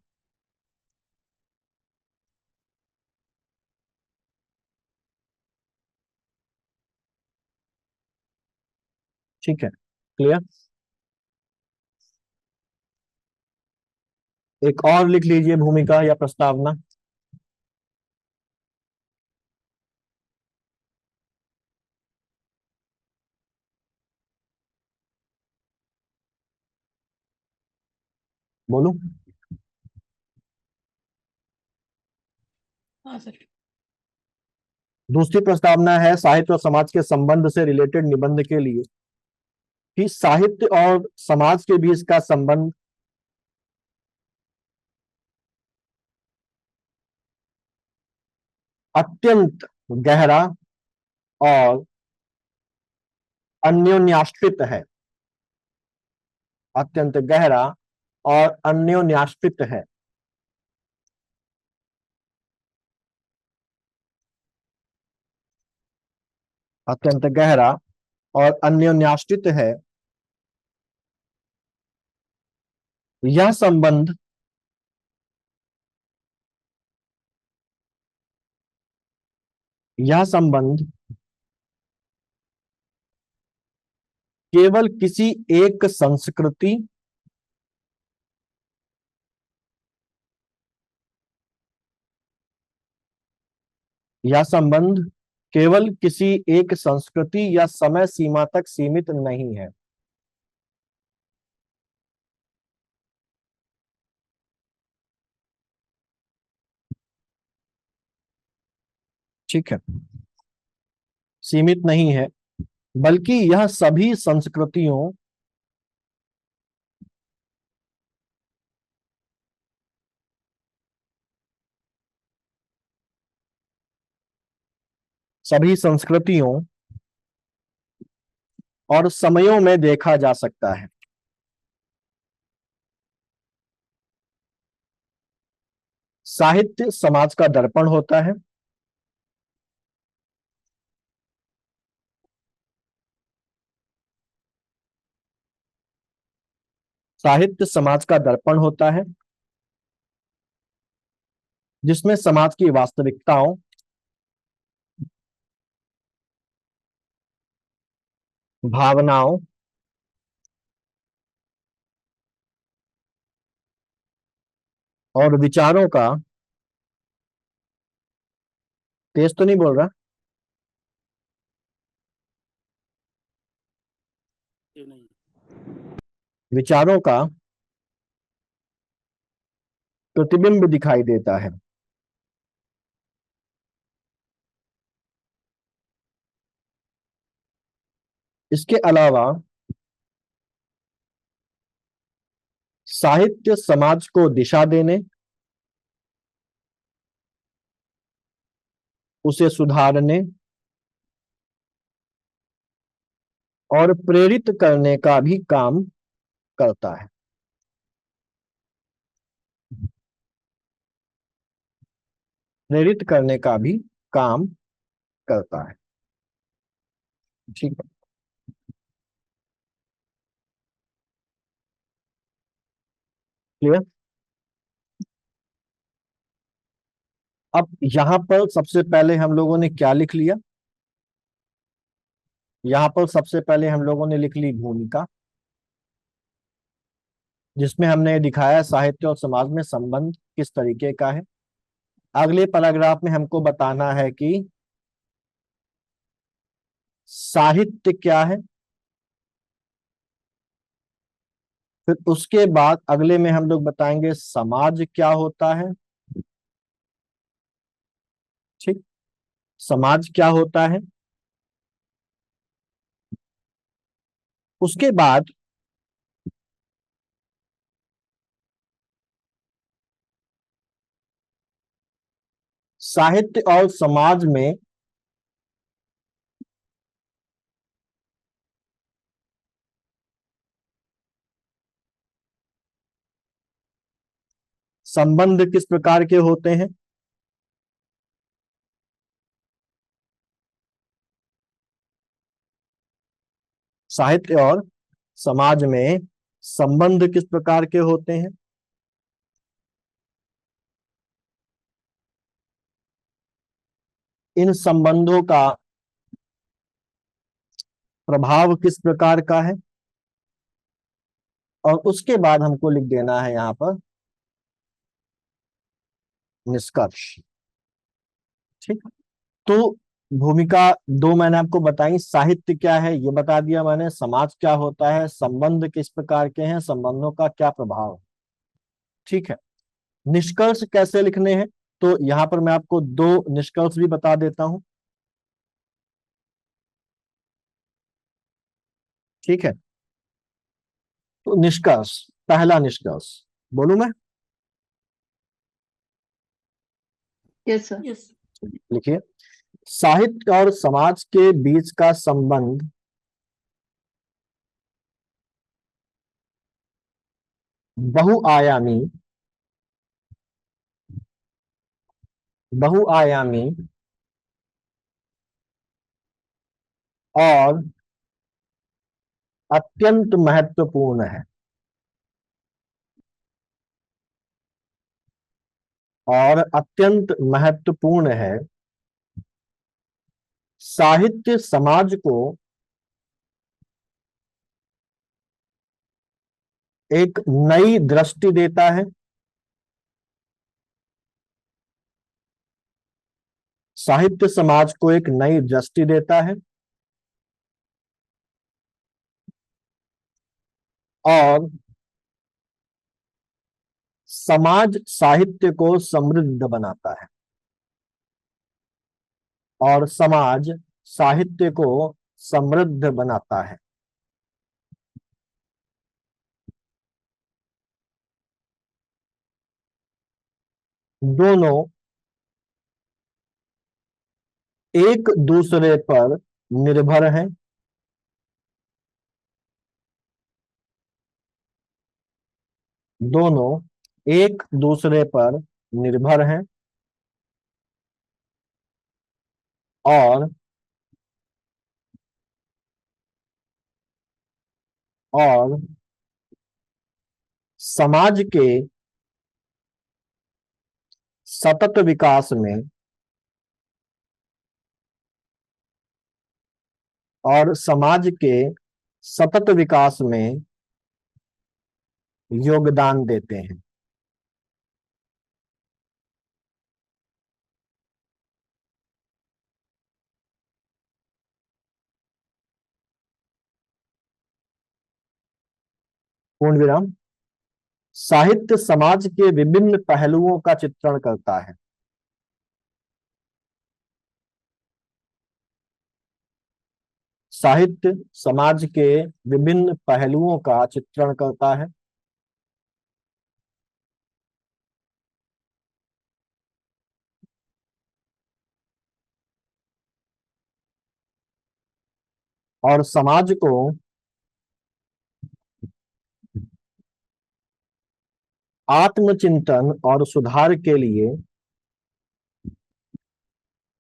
ठीक है, क्लियर। एक और लिख लीजिए भूमिका या प्रस्तावना। बोलूं? हाँ सर। दूसरी प्रस्तावना है साहित्य और समाज के संबंध से रिलेटेड निबंध के लिए कि साहित्य और समाज के बीच का संबंध अत्यंत गहरा और अन्योन्याश्रित है। अत्यंत गहरा और अन्योन्याश्रित है। अत्यंत गहरा और अन्योन्याश्रित है। यह संबंध यह संबंध केवल किसी एक संस्कृति यह संबंध केवल किसी एक संस्कृति या समय सीमा तक सीमित नहीं है। ठीक है, सीमित नहीं है, बल्कि यह सभी संस्कृतियों और समयों में देखा जा सकता है। साहित्य समाज का दर्पण होता है। साहित्य समाज का दर्पण होता है जिसमें समाज की वास्तविकताओं, भावनाओं, और विचारों का, तेज तो नहीं बोल रहा, विचारों का प्रतिबिंब दिखाई देता है। इसके अलावा साहित्य समाज को दिशा देने, उसे सुधारने और प्रेरित करने का भी काम करता है। प्रेरित करने का भी काम करता है। ठीक है, क्लियर? अब यहां पर सबसे पहले हम लोगों ने क्या लिख लिया? यहां पर सबसे पहले हम लोगों ने लिख ली भूमिका, जिसमें हमने दिखाया साहित्य और समाज में संबंध किस तरीके का है। अगले पैराग्राफ में हमको बताना है कि साहित्य क्या है। फिर उसके बाद अगले में हम लोग बताएंगे समाज क्या होता है। ठीक, समाज क्या होता है। उसके बाद साहित्य और समाज में संबंध किस प्रकार के होते हैं। साहित्य और समाज में संबंध किस प्रकार के होते हैं। इन संबंधों का प्रभाव किस प्रकार का है। और उसके बाद हमको लिख देना है यहां पर निष्कर्ष। ठीक, तो भूमिका दो मैंने आपको बताई, साहित्य क्या है ये बता दिया मैंने, समाज क्या होता है, संबंध किस प्रकार के हैं, संबंधों का क्या प्रभाव है। ठीक है। निष्कर्ष कैसे लिखने हैं, तो यहां पर मैं आपको दो निष्कर्ष भी बता देता हूं। ठीक है, तो निष्कर्ष, पहला निष्कर्ष बोलूं मैं? Yes sir. यस। लिखिए, साहित्य और समाज के बीच का संबंध बहुआयामी बहुआयामी और अत्यंत महत्वपूर्ण है। और अत्यंत महत्वपूर्ण है। साहित्य समाज को एक नई दृष्टि देता है। साहित्य समाज को एक नई दृष्टि देता है और समाज साहित्य को समृद्ध बनाता है। और समाज साहित्य को समृद्ध बनाता है। दोनों एक दूसरे पर निर्भर हैं। दोनों एक दूसरे पर निर्भर हैं और और समाज के सतत विकास में और समाज के सतत विकास में योगदान देते हैं। पूर्ण विराम। साहित्य समाज के विभिन्न पहलुओं का चित्रण करता है। साहित्य समाज के विभिन्न पहलुओं का चित्रण करता है और समाज को आत्मचिंतन और सुधार के लिए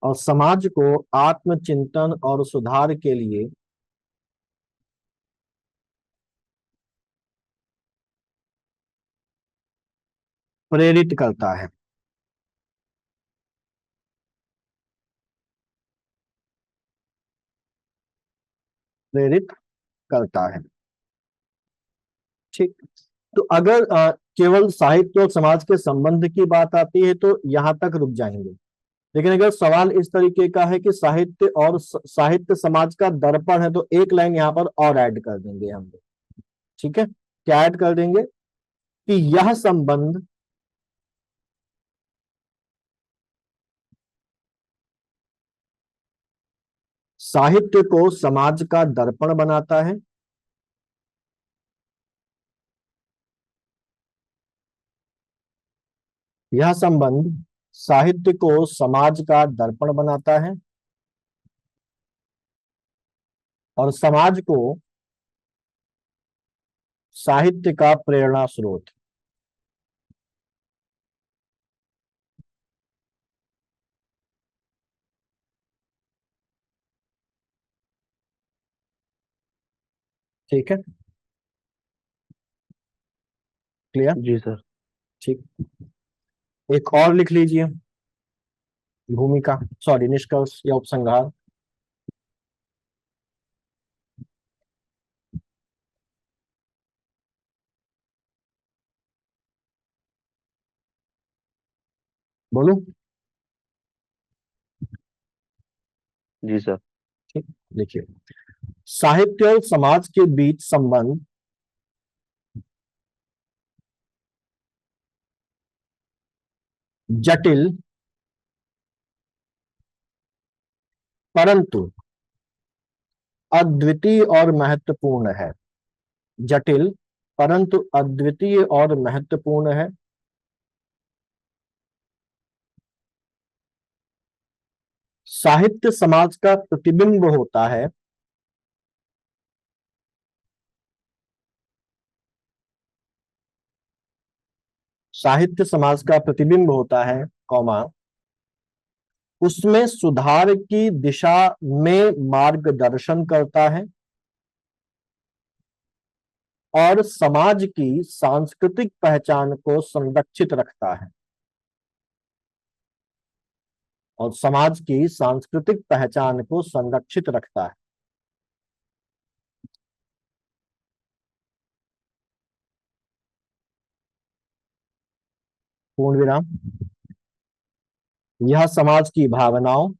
और समाज को आत्मचिंतन और सुधार के लिए प्रेरित करता है। प्रेरित करता है। ठीक। तो अगर केवल साहित्य और समाज के संबंध की बात आती है तो यहां तक रुक जाएंगे। लेकिन अगर सवाल इस तरीके का है कि साहित्य और साहित्य समाज का दर्पण है, तो एक लाइन यहां पर और ऐड कर देंगे हम लोग। ठीक है, क्या ऐड कर देंगे कि यह संबंध साहित्य को समाज का दर्पण बनाता है। यह संबंध साहित्य को समाज का दर्पण बनाता है और समाज को साहित्य का प्रेरणा स्रोत। ठीक है, क्लियर? जी सर। ठीक, एक और लिख लीजिए, भूमिका, सॉरी, निष्कर्ष या उपसंहार। बोलूं? जी सर। ठीक, लिखिए, साहित्य और समाज के बीच संबंध जटिल परंतु अद्वितीय और महत्वपूर्ण है। जटिल परंतु अद्वितीय और महत्वपूर्ण है। साहित्य समाज का प्रतिबिंब होता है। साहित्य समाज का प्रतिबिंब होता है, कौमा, उसमें सुधार की दिशा में मार्गदर्शन करता है और समाज की सांस्कृतिक पहचान को संरक्षित रखता है। और समाज की सांस्कृतिक पहचान को संरक्षित रखता है। पूर्ण विराम। यह समाज की भावनाओं,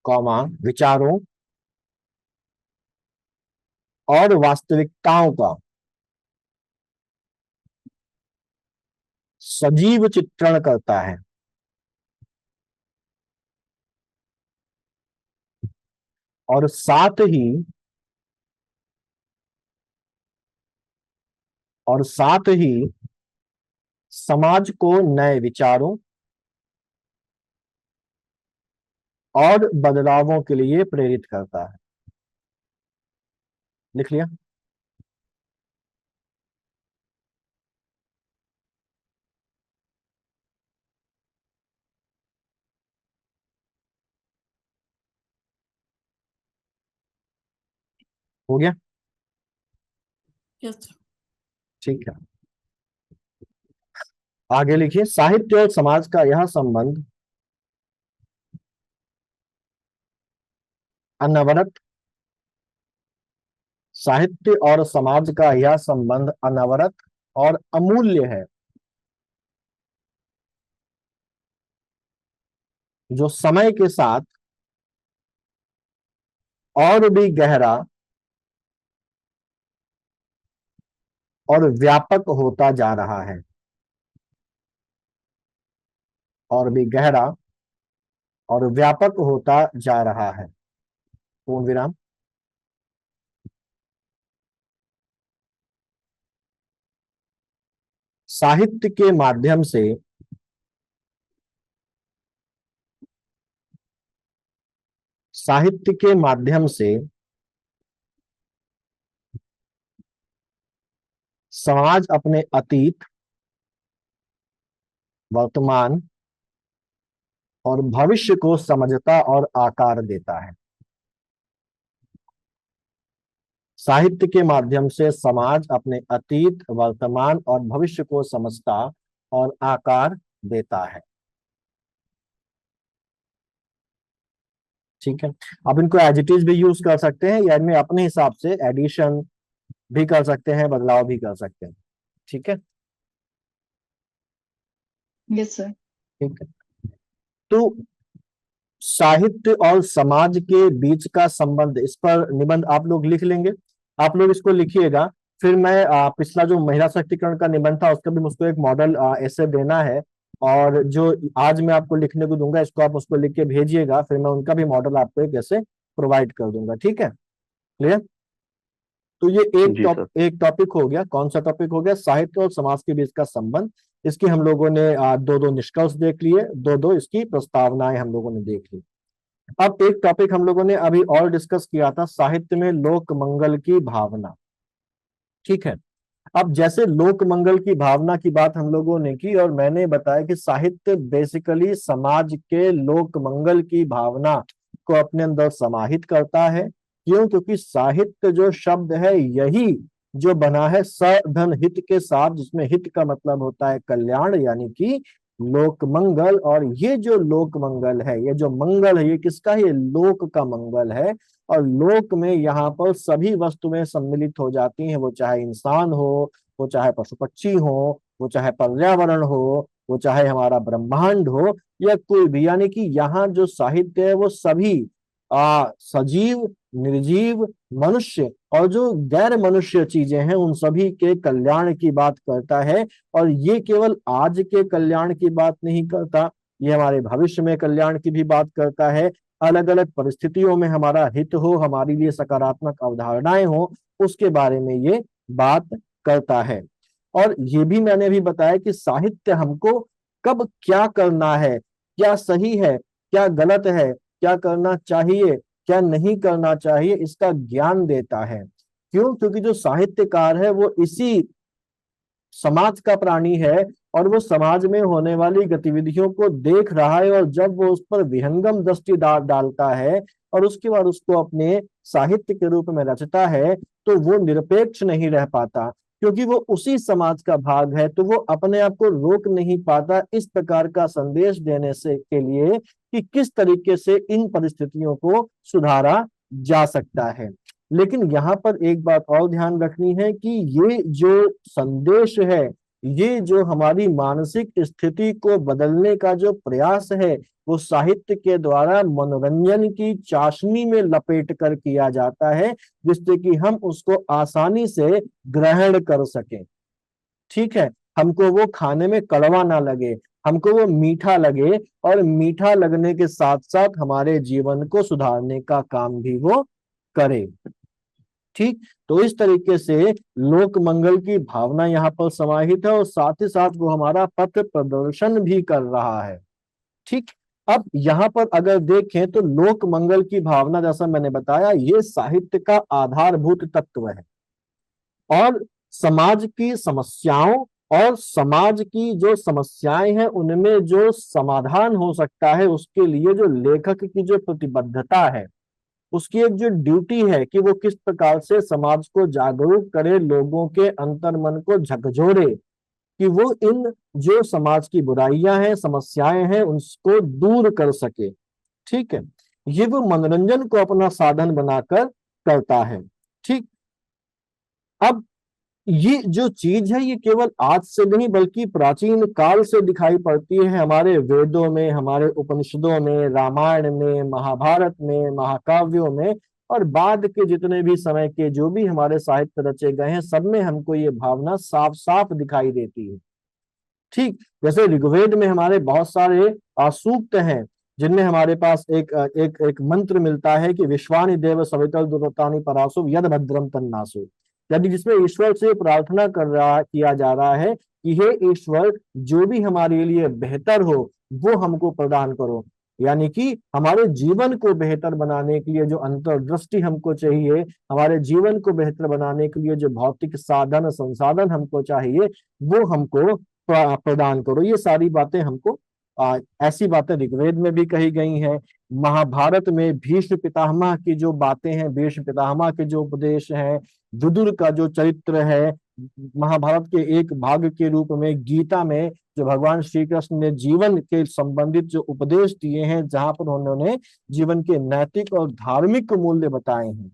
कौमा, विचारों और वास्तविकताओं का सजीव चित्रण करता है और साथ ही समाज को नए विचारों और बदलावों के लिए प्रेरित करता है। लिख लिया? हो गया? यस। ठीक है, आगे लिखिए। साहित्य और समाज का यह संबंध अनवरत, साहित्य और समाज का यह संबंध अनवरत और अमूल्य है, जो समय के साथ और भी गहरा और व्यापक होता जा रहा है। और भी गहरा और व्यापक होता जा रहा है। पूर्ण विराम। साहित्य के माध्यम से साहित्य के माध्यम से समाज अपने अतीत, वर्तमान और भविष्य को समझता और आकार देता है। साहित्य के माध्यम से समाज अपने अतीत, वर्तमान और भविष्य को समझता और आकार देता है। ठीक है, अब इनको एडजेक्टिव्स भी यूज कर सकते हैं या इनमें अपने हिसाब से एडिशन भी कर सकते हैं, बदलाव भी कर सकते हैं। ठीक है, यस सर। ठीक है। तो साहित्य और समाज के बीच का संबंध, इस पर निबंध आप लोग लिख लेंगे। आप लोग इसको लिखिएगा। फिर मैं पिछला जो महिला सशक्तिकरण का निबंध था उसका भी मुझको एक मॉडल ऐसे देना है, और जो आज मैं आपको लिखने को दूंगा इसको आप उसको लिख के भेजिएगा, फिर मैं उनका भी मॉडल आपको एक ऐसे प्रोवाइड कर दूंगा। ठीक है, क्लियर? तो ये जी सर। एक टॉपिक हो गया। कौन सा टॉपिक हो गया? साहित्य और समाज के बीच का संबंध। इसकी हम लोगों ने दो दो निष्कर्ष देख लिए, दो दो इसकी प्रस्तावनाएं हम लोगों ने देख ली। अब एक टॉपिक हम लोगों ने अभी और डिस्कस किया था, साहित्य में लोक मंगल की भावना। ठीक है, अब जैसे लोक मंगल की भावना की बात हम लोगों ने की और मैंने बताया कि साहित्य बेसिकली समाज के लोक मंगल की भावना को अपने अंदर समाहित करता है। क्यों? क्योंकि साहित्य जो शब्द है यही जो बना है सधन हित के साथ, जिसमें हित का मतलब होता है कल्याण, यानी कि लोक मंगल। और ये जो लोक मंगल है, ये जो मंगल है, ये किसका है? ये लोक का मंगल है। और लोक में यहाँ पर सभी वस्तुएं सम्मिलित हो जाती हैं, वो चाहे इंसान हो, वो चाहे पशु पक्षी हो, वो चाहे पर्यावरण हो, वो चाहे हमारा ब्रह्मांड हो, या कोई भी। यानी कि यहाँ जो साहित्य है वो सभी सजीव, निर्जीव, मनुष्य और जो गैर मनुष्य चीजें हैं उन सभी के कल्याण की बात करता है। और ये केवल आज के कल्याण की बात नहीं करता, ये हमारे भविष्य में कल्याण की भी बात करता है। अलग अलग परिस्थितियों में हमारा हित हो, हमारे लिए सकारात्मक अवधारणाएं हो, उसके बारे में ये बात करता है। और ये भी मैंने भी बताया कि साहित्य हमको कब क्या करना है, क्या सही है, क्या गलत है, क्या करना चाहिए, क्या नहीं करना चाहिए, इसका ज्ञान देता है। क्यों? क्योंकि जो साहित्यकार है वो इसी समाज का प्राणी है और वो समाज में होने वाली गतिविधियों को देख रहा है, और जब वो उस पर विहंगम दृष्टि डालता है और उसके बाद उसको अपने साहित्य के रूप में रचता है, तो वो निरपेक्ष नहीं रह पाता, क्योंकि वो उसी समाज का भाग है। तो वो अपने आप को रोक नहीं पाता इस प्रकार का संदेश देने से के लिए कि किस तरीके से इन परिस्थितियों को सुधारा जा सकता है। लेकिन यहाँ पर एक बात और ध्यान रखनी है कि ये जो संदेश है, ये जो हमारी मानसिक स्थिति को बदलने का जो प्रयास है, वो साहित्य के द्वारा मनोरंजन की चाशनी में लपेट कर किया जाता है, जिससे कि हम उसको आसानी से ग्रहण कर सकें। ठीक है, हमको वो खाने में कड़वा ना लगे, हमको वो मीठा लगे, और मीठा लगने के साथ साथ हमारे जीवन को सुधारने का काम भी वो करे। ठीक, तो इस तरीके से लोक मंगल की भावना यहाँ पर समाहित है, और साथ ही साथ वो हमारा पथ प्रदर्शन भी कर रहा है। ठीक, अब यहाँ पर अगर देखें तो लोक मंगल की भावना, जैसा मैंने बताया, ये साहित्य का आधारभूत तत्व है। और समाज की समस्याओं और समाज की जो समस्याएं हैं उनमें जो समाधान हो सकता है, उसके लिए जो लेखक की जो प्रतिबद्धता है, उसकी एक जो ड्यूटी है कि वो किस प्रकार से समाज को जागरूक करे, लोगों के अंतर्मन को झकझोरे, कि वो इन जो समाज की बुराइयां हैं, समस्याएं हैं, उसको दूर कर सके। ठीक है, ये वो मनोरंजन को अपना साधन बनाकर करता है। ठीक, अब ये जो चीज है ये केवल आज से नहीं बल्कि प्राचीन काल से दिखाई पड़ती है, हमारे वेदों में, हमारे उपनिषदों में, रामायण में, महाभारत में, महाकाव्यों में, और बाद के जितने भी समय के जो भी हमारे साहित्य रचे गए हैं, सब में हमको ये भावना साफ साफ दिखाई देती है। ठीक, जैसे ऋग्वेद में हमारे बहुत सारे सूक्त हैं, जिनमें हमारे पास एक एक एक मंत्र मिलता है कि विश्वानि देव सवितल दुर्तानि परासु यद भद्रम तन्नासु, यानी जिसमें ईश्वर से प्रार्थना किया जा रहा है कि हे ईश्वर, जो भी हमारे लिए बेहतर हो वो हमको प्रदान करो। यानी कि हमारे जीवन को बेहतर बनाने के लिए जो अंतर्दृष्टि हमको चाहिए, हमारे जीवन को बेहतर बनाने के लिए जो भौतिक साधन संसाधन हमको चाहिए, वो हमको प्रदान करो। ये सारी बातें हमको ऐसी बातें ऋग्वेद में भी कही गई हैं। महाभारत में भीष्म पितामह की जो बातें हैं, भीष्म पितामह के जो उपदेश हैं, विदुर का जो चरित्र है, महाभारत के एक भाग के रूप में गीता में जो भगवान श्री कृष्ण ने जीवन के संबंधित जो उपदेश दिए हैं, जहां पर उन्होंने जीवन के नैतिक और धार्मिक मूल्य बताए हैं,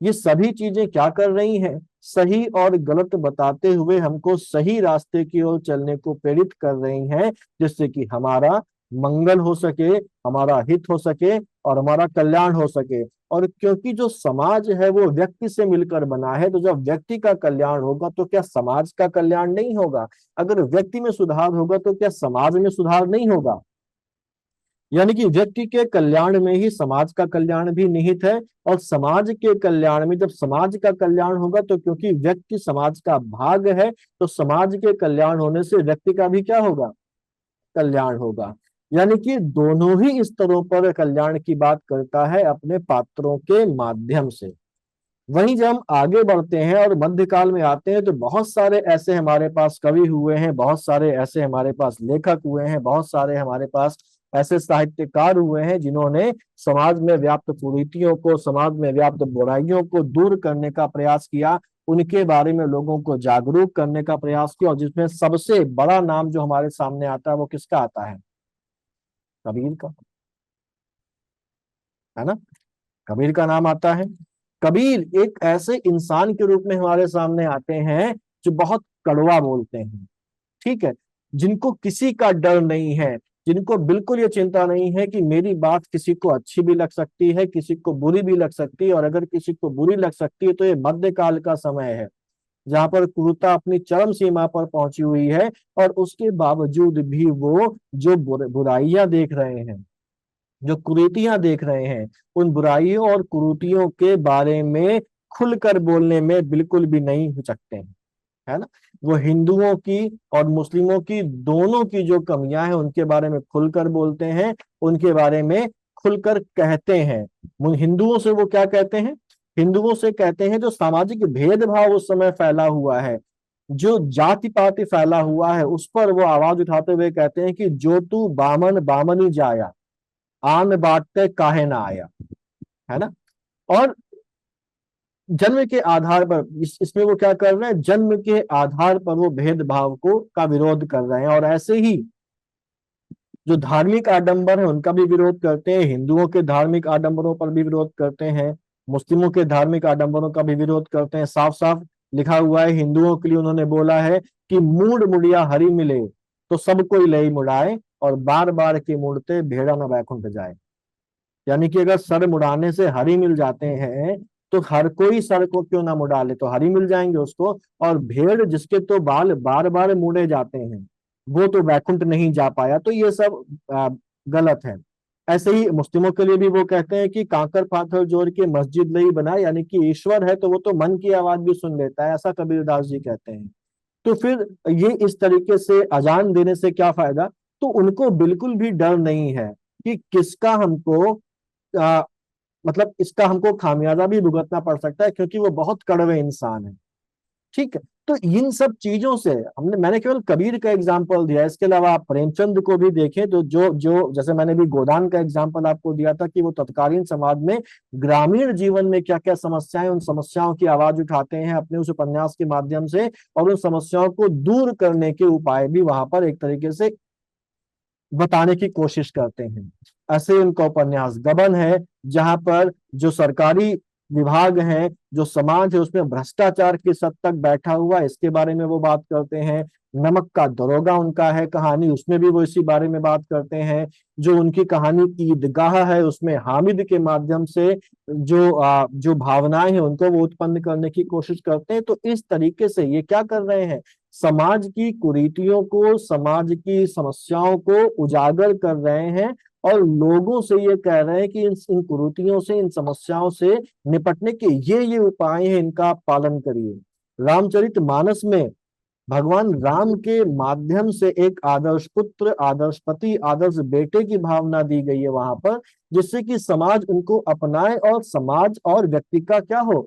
ये सभी चीजें क्या कर रही हैं? सही और गलत बताते हुए हमको सही रास्ते की ओर चलने को प्रेरित कर रही हैं, जिससे कि हमारा मंगल हो सके, हमारा हित हो सके और हमारा कल्याण हो सके। और क्योंकि जो समाज है वो व्यक्ति से मिलकर बना है, तो जब व्यक्ति का कल्याण होगा तो क्या समाज का कल्याण नहीं होगा? अगर व्यक्ति में सुधार होगा तो क्या समाज में सुधार नहीं होगा? यानी कि व्यक्ति के कल्याण में ही समाज का कल्याण भी निहित है, और समाज के कल्याण में, जब समाज का कल्याण होगा, तो क्योंकि व्यक्ति समाज का भाग है, तो समाज के कल्याण होने से व्यक्ति का भी क्या होगा? कल्याण होगा। यानी कि दोनों ही स्तरों पर कल्याण की बात करता है अपने पात्रों के माध्यम से। वहीं जब हम आगे बढ़ते हैं और मध्यकाल में आते हैं, तो बहुत सारे ऐसे हमारे पास कवि हुए हैं, बहुत सारे ऐसे हमारे पास लेखक हुए हैं, बहुत सारे हमारे पास ऐसे साहित्यकार हुए हैं जिन्होंने समाज में व्याप्त कुरीतियों को, समाज में व्याप्त बुराइयों को दूर करने का प्रयास किया, उनके बारे में लोगों को जागरूक करने का प्रयास किया। और जिसमें सबसे बड़ा नाम जो हमारे सामने आता है वो किसका आता है? कबीर का, है ना? कबीर का नाम आता है। कबीर एक ऐसे इंसान के रूप में हमारे सामने आते हैं जो बहुत कड़वा बोलते हैं, ठीक है, जिनको किसी का डर नहीं है, जिनको बिल्कुल ये चिंता नहीं है कि मेरी बात किसी को अच्छी भी लग सकती है, किसी को बुरी भी लग सकती है, और अगर किसी को बुरी लग सकती है तो ये मध्यकाल का समय है जहां पर क्रूरता अपनी चरम सीमा पर पहुंची हुई है, और उसके बावजूद भी वो जो बुराइयां देख रहे हैं, जो कुरीतियां देख रहे हैं, उन बुराइयों और कुरीतियों के बारे में खुलकर बोलने में बिल्कुल भी नहीं हिचकते हैं, है ना। वो हिंदुओं की और मुस्लिमों की दोनों की जो कमियां हैं उनके बारे में खुलकर बोलते हैं, उनके बारे में खुलकर कहते हैं। हिंदुओं से वो क्या कहते हैं? हिंदुओं से कहते हैं जो सामाजिक भेदभाव उस समय फैला हुआ है, जो जाति पाति फैला हुआ है, उस पर वो आवाज उठाते हुए कहते हैं कि जो तू बामन बामनी जाया, आन बाटते काहे ना आया, है ना। और जन्म के आधार पर इसमें वो क्या कर रहे हैं? जन्म के आधार पर वो भेदभाव को का विरोध कर रहे हैं। और ऐसे ही जो धार्मिक आडंबर है उनका भी विरोध करते हैं, हिंदुओं के धार्मिक आडंबरों पर भी विरोध करते हैं, मुस्लिमों के धार्मिक आडंबरों का भी विरोध करते हैं। साफ साफ लिखा हुआ है हिंदुओं के लिए, उन्होंने बोला है कि मूड मुड़िया हरि मिले तो सब कोई लई मुड़ाए, और बार बार के मुड़ते भेड़ा न बैकुंठ जाए। यानी कि अगर सर मुड़ाने से हरि मिल जाते हैं तो हर कोई सर को क्यों ना मुड़ा ले, तो हरि मिल जाएंगे उसको। और भेड़ जिसके तो बाल बार बार मुड़े जाते हैं वो तो वैकुंठ नहीं जा पाया, तो ये सब गलत है। ऐसे ही मुस्लिमों के लिए भी वो कहते हैं कि कांकर पाथर जोड़ के मस्जिद नहीं बनाए, यानी कि ईश्वर है तो वो तो मन की आवाज भी सुन लेता है, ऐसा कबीरदास जी कहते हैं। तो फिर ये इस तरीके से अजान देने से क्या फायदा? तो उनको बिल्कुल भी डर नहीं है कि किसका हमको मतलब इसका हमको खामियाजा भी भुगतना पड़ सकता है, क्योंकि वो बहुत कड़वे इंसान है। ठीक है, तो इन सब चीजों से मैंने केवल कबीर का एग्जाम्पल दिया, इसके अलावा आप प्रेमचंद को भी देखें तो जो जो जैसे मैंने भी गोदान का एग्जाम्पल आपको दिया था कि वो तत्कालीन समाज में ग्रामीण जीवन में क्या क्या समस्याएं, उन समस्याओं की आवाज उठाते हैं अपने उस उपन्यास के माध्यम से, और उन समस्याओं को दूर करने के उपाय भी वहां पर एक तरीके से बताने की कोशिश करते हैं। ऐसे उनका उपन्यास गबन है, जहां पर जो सरकारी विभाग है, जो समाज है, उसमें भ्रष्टाचार किस हद तक बैठा हुआ है इसके बारे में वो बात करते हैं। नमक का दरोगा उनका है कहानी, उसमें भी वो इसी बारे में बात करते हैं। जो उनकी कहानी ईदगाह है उसमें हामिद के माध्यम से जो भावनाएं हैं उनको वो उत्पन्न करने की कोशिश करते हैं। तो इस तरीके से ये क्या कर रहे हैं? समाज की कुरीतियों को, समाज की समस्याओं को उजागर कर रहे हैं, और लोगों से ये कह रहे हैं कि इन कुरीतियों से, इन समस्याओं से निपटने के ये उपाय हैं, इनका आप पालन करिए। रामचरितमानस में भगवान राम के माध्यम से एक आदर्श पुत्र, आदर्श पति, आदर्श बेटे की भावना दी गई है वहां पर, जिससे कि समाज उनको अपनाए और समाज और व्यक्ति का क्या हो?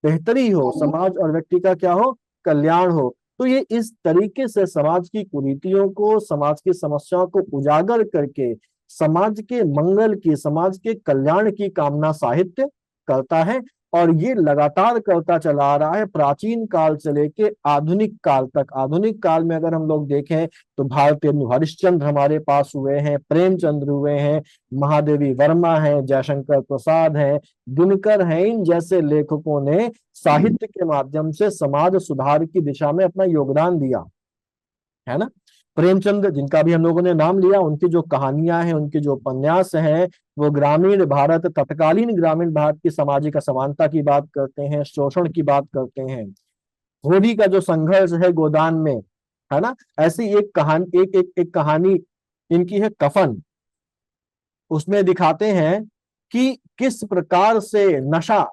बेहतरी हो, समाज और व्यक्ति का क्या हो? कल्याण हो। तो ये इस तरीके से समाज की कुरीतियों को, समाज की समस्याओं को उजागर करके समाज के मंगल की, समाज के कल्याण की कामना साहित्य करता है, और ये लगातार करता चला आ रहा है प्राचीन काल से लेके आधुनिक काल तक। आधुनिक काल में अगर हम लोग देखें तो भारतीय हरिश्चंद्र हमारे पास हुए हैं, प्रेमचंद्र हुए हैं, महादेवी वर्मा है, जयशंकर प्रसाद है, दिनकर है, इन जैसे लेखकों ने साहित्य के माध्यम से समाज सुधार की दिशा में अपना योगदान दिया, है ना। प्रेमचंद जिनका भी हम लोगों ने नाम लिया, उनकी जो कहानियां हैं, उनके जो उपन्यास हैं, वो ग्रामीण भारत, तत्कालीन ग्रामीण भारत की सामाजिक असमानता की बात करते हैं, शोषण की बात करते हैं। होली का जो संघर्ष है गोदान में, है ना। ऐसी एक कहानी, एक कहानी इनकी है कफन। उसमें दिखाते हैं कि किस प्रकार से नशा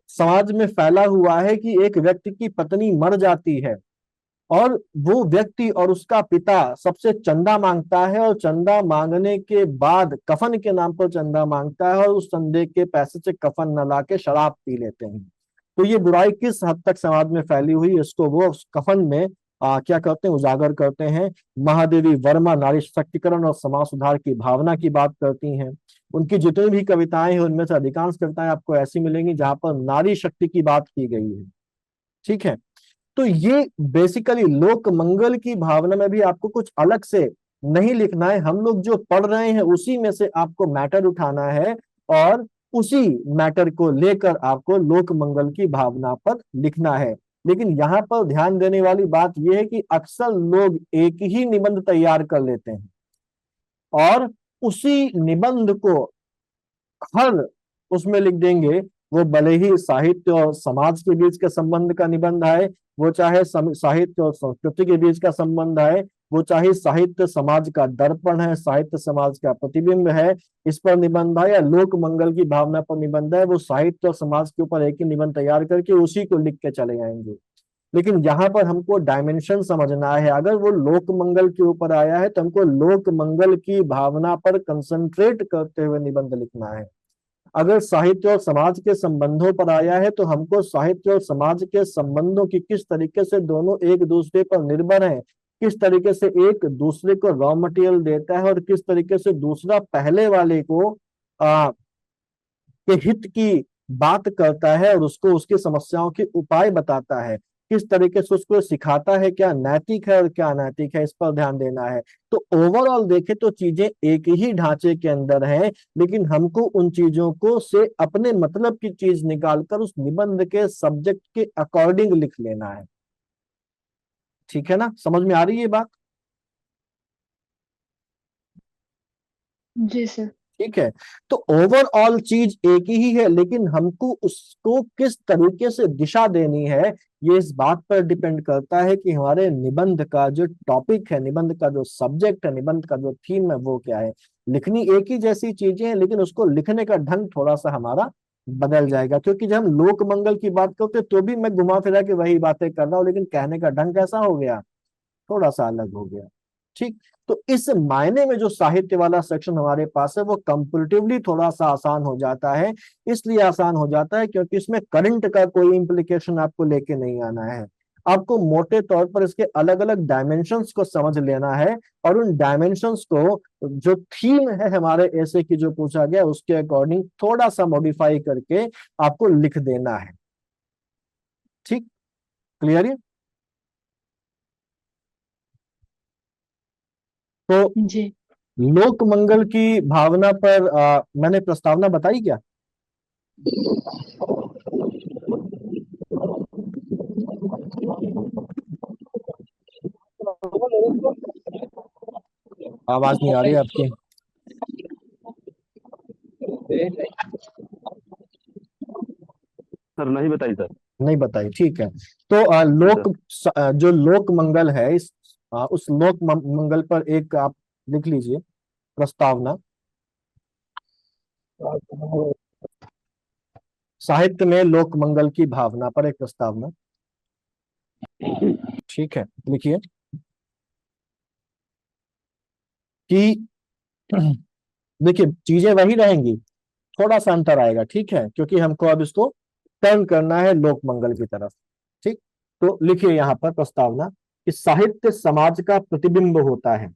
समाज में फैला हुआ है, कि एक व्यक्ति की पत्नी मर जाती है और वो व्यक्ति और उसका पिता सबसे चंदा मांगता है, और चंदा मांगने के बाद कफन के नाम पर चंदा मांगता है, और उस चंदे के पैसे से कफन न ला के शराब पी लेते हैं। तो ये बुराई किस हद तक समाज में फैली हुई, इसको वो उस कफन में क्या करते हैं? उजागर करते हैं। महादेवी वर्मा नारी सशक्तिकरण और समाज सुधार की भावना की बात करती हैं। उनकी जितनी भी कविताएं हैं उनमें से अधिकांश कविताएं आपको ऐसी मिलेंगी जहां पर नारी शक्ति की बात की गई है। ठीक है, तो ये बेसिकली लोक मंगल की भावना में भी आपको कुछ अलग से नहीं लिखना है। हम लोग जो पढ़ रहे हैं उसी में से आपको मैटर उठाना है, और उसी मैटर को लेकर आपको लोक मंगल की भावना पर लिखना है। लेकिन यहाँ पर ध्यान देने वाली बात यह है कि अक्सर लोग एक ही निबंध तैयार कर लेते हैं, और उसी निबंध को हर उसमें लिख देंगे, वो भले ही साहित्य और समाज के बीच के संबंध का निबंध है, वो चाहे साहित्य और संस्कृति के बीच का संबंध है, वो चाहे साहित्य समाज का दर्पण है, साहित्य समाज का प्रतिबिंब है, इस पर निबंध है, या लोक मंगल की भावना पर निबंध है, वो साहित्य और समाज के ऊपर एक ही निबंध तैयार करके उसी को लिख के चले जाएंगे। लेकिन यहाँ पर हमको डायमेंशन समझना है। अगर वो लोक मंगल के ऊपर आया है तो हमको लोक मंगल की भावना पर कंसंट्रेट करते हुए निबंध लिखना है। अगर साहित्य और समाज के संबंधों पर आया है तो हमको साहित्य और समाज के संबंधों की किस तरीके से दोनों एक दूसरे पर निर्भर हैं, किस तरीके से एक दूसरे को रॉ मटेरियल देता है और किस तरीके से दूसरा पहले वाले को के हित की बात करता है और उसको उसकी समस्याओं के उपाय बताता है, किस तरीके से उसको सिखाता है क्या नैतिक है और क्या अनैतिक है, इस पर ध्यान देना है। तो ओवरऑल देखे तो चीजें एक ही ढांचे के अंदर हैं, लेकिन हमको उन चीजों को से अपने मतलब की चीज निकालकर उस निबंध के सब्जेक्ट के अकॉर्डिंग लिख लेना है। ठीक है ना, समझ में आ रही है ये बात? जी सर। ठीक है, तो ओवरऑल चीज एक ही है, लेकिन हमको उसको किस तरीके से दिशा देनी है, ये इस बात पर डिपेंड करता है कि हमारे निबंध का जो टॉपिक है, निबंध का जो सब्जेक्ट है, निबंध का जो थीम है वो क्या है। लिखनी एक ही जैसी चीजें हैं, लेकिन उसको लिखने का ढंग थोड़ा सा हमारा बदल जाएगा। क्योंकि जब हम लोक मंगल की बात करते तो भी मैं घुमा फिरा के वही बातें कर रहा हूँ, लेकिन कहने का ढंग कैसा हो गया, थोड़ा सा अलग हो गया। ठीक, तो इस मायने में जो साहित्य वाला सेक्शन हमारे पास है वो कंपैरेटिवली थोड़ा सा आसान हो जाता है। इसलिए आसान हो जाता है क्योंकि इसमें करंट का कोई इंप्लीकेशन आपको लेके नहीं आना है। आपको मोटे तौर पर इसके अलग अलग डायमेंशंस को समझ लेना है और उन डायमेंशंस को जो थीम है हमारे ऐसे की जो पूछा गया उसके अकॉर्डिंग थोड़ा सा मॉडिफाई करके आपको लिख देना है। ठीक, क्लियर है? तो जी। लोक मंगल की भावना पर मैंने प्रस्तावना बताई क्या? आवाज नहीं आ रही है आपकी। सर नहीं बताई सर। नहीं बताई, ठीक है। तो जी सर। जो लोक मंगल है उस लोक मंगल पर एक आप लिख लीजिए प्रस्तावना। साहित्य में लोक मंगल की भावना पर एक प्रस्तावना। ठीक है, लिखिए कि देखिए चीजें वही रहेंगी, थोड़ा सा अंतर आएगा, ठीक है, क्योंकि हमको अब इसको टर्न करना है लोक मंगल की तरफ। ठीक, तो लिखिए यहाँ पर प्रस्तावना कि साहित्य समाज का प्रतिबिंब होता है।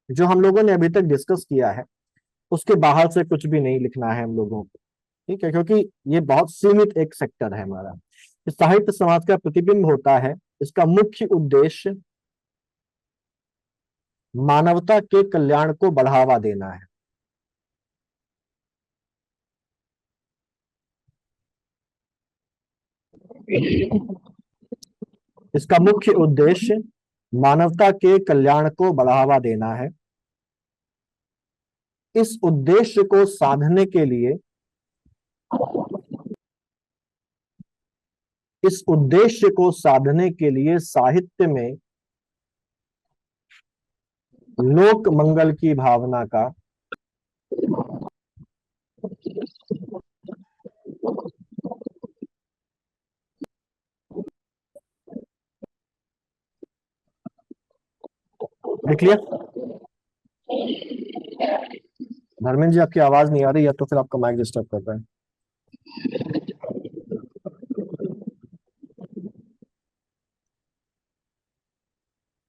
जो हम लोगों ने अभी तक डिस्कस किया है उसके बाहर से कुछ भी नहीं लिखना है हम लोगों को, ठीक है, क्योंकि ये बहुत सीमित एक सेक्टर है हमारा। साहित्य समाज का प्रतिबिंब होता है, इसका मुख्य उद्देश्य मानवता के कल्याण को बढ़ावा देना है। इसका मुख्य उद्देश्य मानवता के कल्याण को बढ़ावा देना है। इस उद्देश्य को साधने के लिए साहित्य में लोक मंगल की भावना का लिख लिया। धर्मेंद्र जी आपकी आवाज नहीं आ रही, या तो फिर आपका माइक डिस्टर्ब कर रहा है।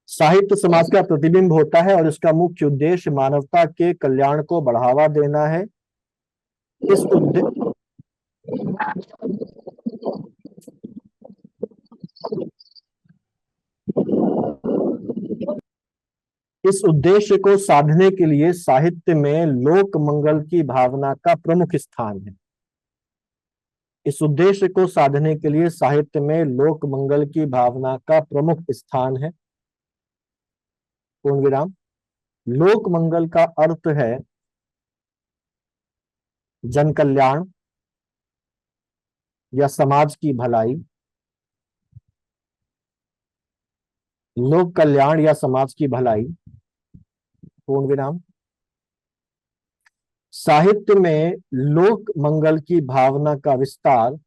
साहित्य समाज का प्रतिबिंब होता है और इसका मुख्य उद्देश्य मानवता के कल्याण को बढ़ावा देना है। इस उद्देश्य इस उद्देश्य को साधने के लिए साहित्य में लोक मंगल की भावना का प्रमुख स्थान है। इस उद्देश्य को साधने के लिए साहित्य में लोक मंगल की भावना का प्रमुख स्थान है। पूर्ण विराम। लोक मंगल का अर्थ है जन कल्याण या समाज की भलाई। लोक कल्याण या समाज की भलाई। पूर्ण विराम। साहित्य में लोक मंगल की भावना का विस्तार,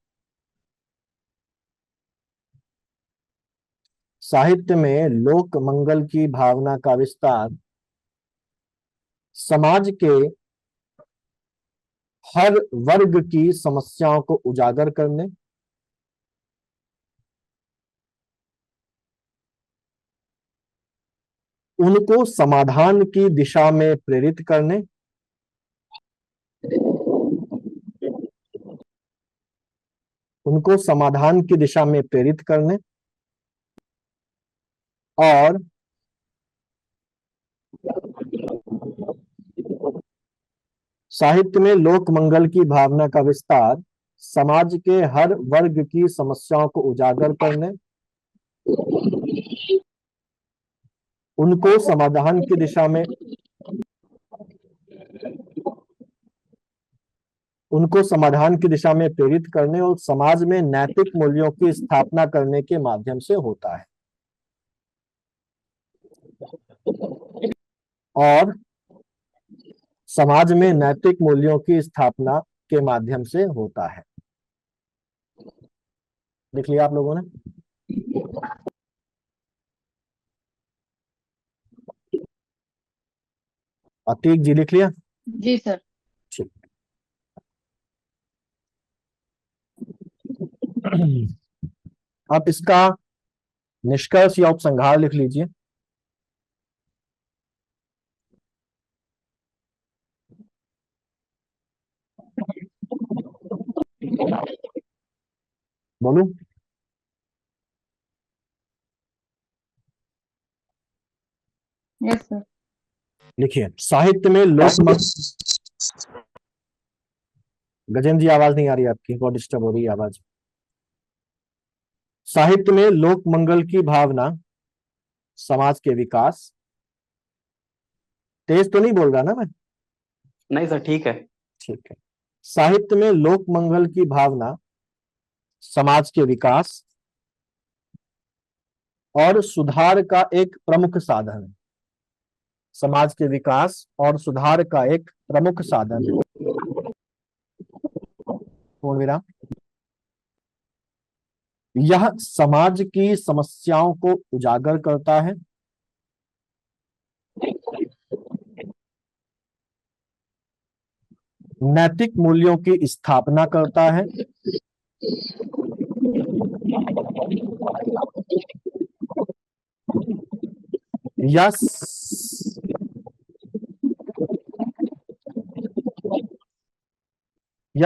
साहित्य में लोक मंगल की भावना का विस्तार समाज के हर वर्ग की समस्याओं को उजागर करने, उनको समाधान की दिशा में प्रेरित करने, उनको समाधान की दिशा में प्रेरित करने और साहित्य में लोक मंगल की भावना का विस्तार समाज के हर वर्ग की समस्याओं को उजागर करने, उनको समाधान की दिशा में प्रेरित करने और समाज में नैतिक मूल्यों की स्थापना करने के माध्यम से होता है। और समाज में नैतिक मूल्यों की स्थापना के माध्यम से होता है। लिख लिया आप लोगों ने? अतीक जी लिख लिया? जी सर। ठीक। अब इसका निष्कर्ष या उपसंहार लिख लीजिए। बोलूं? Yes sir. लिखिए, साहित्य में गजेंद्र जी आवाज नहीं आ रही आपकी, बहुत डिस्टर्ब हो रही है आवाज। साहित्य में लोक मंगल की भावना समाज के विकास। तेज तो नहीं बोल रहा ना मैं? नहीं सर, ठीक है। ठीक है। साहित्य में लोक मंगल की भावना समाज के विकास और सुधार का एक प्रमुख साधन है। समाज के विकास और सुधार का एक प्रमुख साधन है। पूर्ण विराम। यह समाज की समस्याओं को उजागर करता है, नैतिक मूल्यों की स्थापना करता है, यह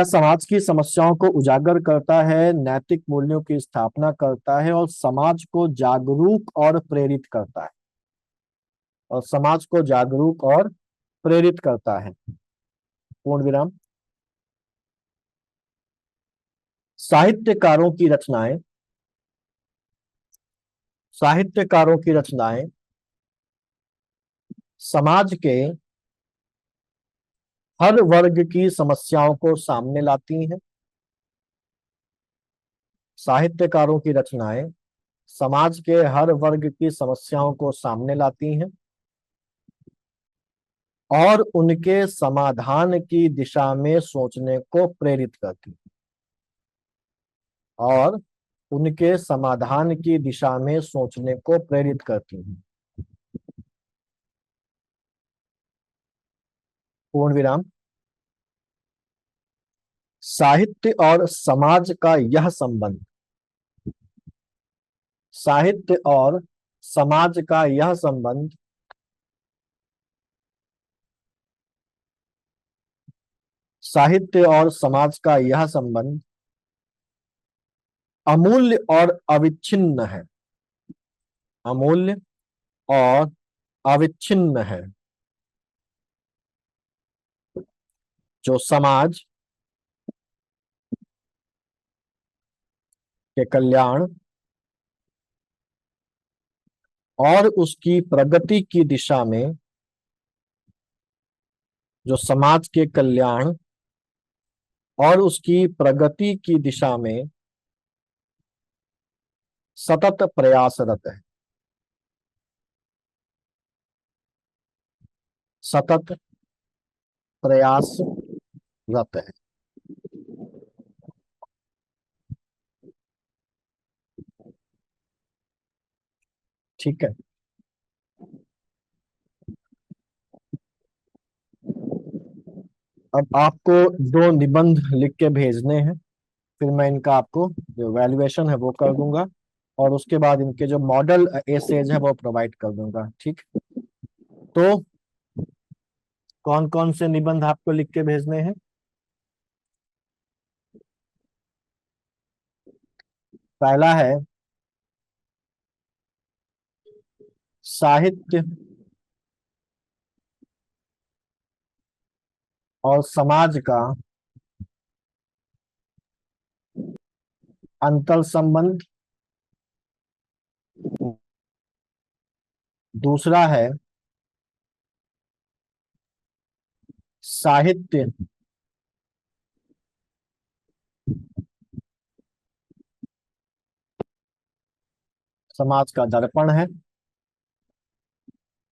समाज की समस्याओं को उजागर करता है, नैतिक मूल्यों की स्थापना करता है और समाज को जागरूक और प्रेरित करता है। और समाज को जागरूक और प्रेरित करता है। पूर्ण विराम। साहित्यकारों की रचनाएं समाज के हर वर्ग की समस्याओं को सामने लाती हैं। साहित्यकारों की रचनाएं समाज के हर वर्ग की समस्याओं को सामने लाती हैं और उनके समाधान की दिशा में सोचने को प्रेरित करती हैं। और उनके समाधान की दिशा में सोचने को प्रेरित करती हैं। पूर्ण विराम। साहित्य और समाज का यह संबंध, साहित्य और समाज का यह संबंध साहित्य और समाज का यह संबंध अमूल्य और अविच्छिन्न है। अमूल्य और अविच्छिन्न है, जो समाज के कल्याण और उसकी प्रगति की दिशा में, जो समाज के कल्याण और उसकी प्रगति की दिशा में सतत प्रयासरत है। सतत प्रयासरत है। ठीक है। अब आपको दो निबंध लिख के भेजने हैं, फिर मैं इनका आपको जो वैल्यूएशन है वो कर दूंगा और उसके बाद इनके जो मॉडल एसेज है वो प्रोवाइड कर दूंगा। ठीक। तो कौन कौन से निबंध आपको लिख के भेजने हैं? पहला है साहित्य और समाज का अंतर संबंध। दूसरा है साहित्य समाज का दर्पण है।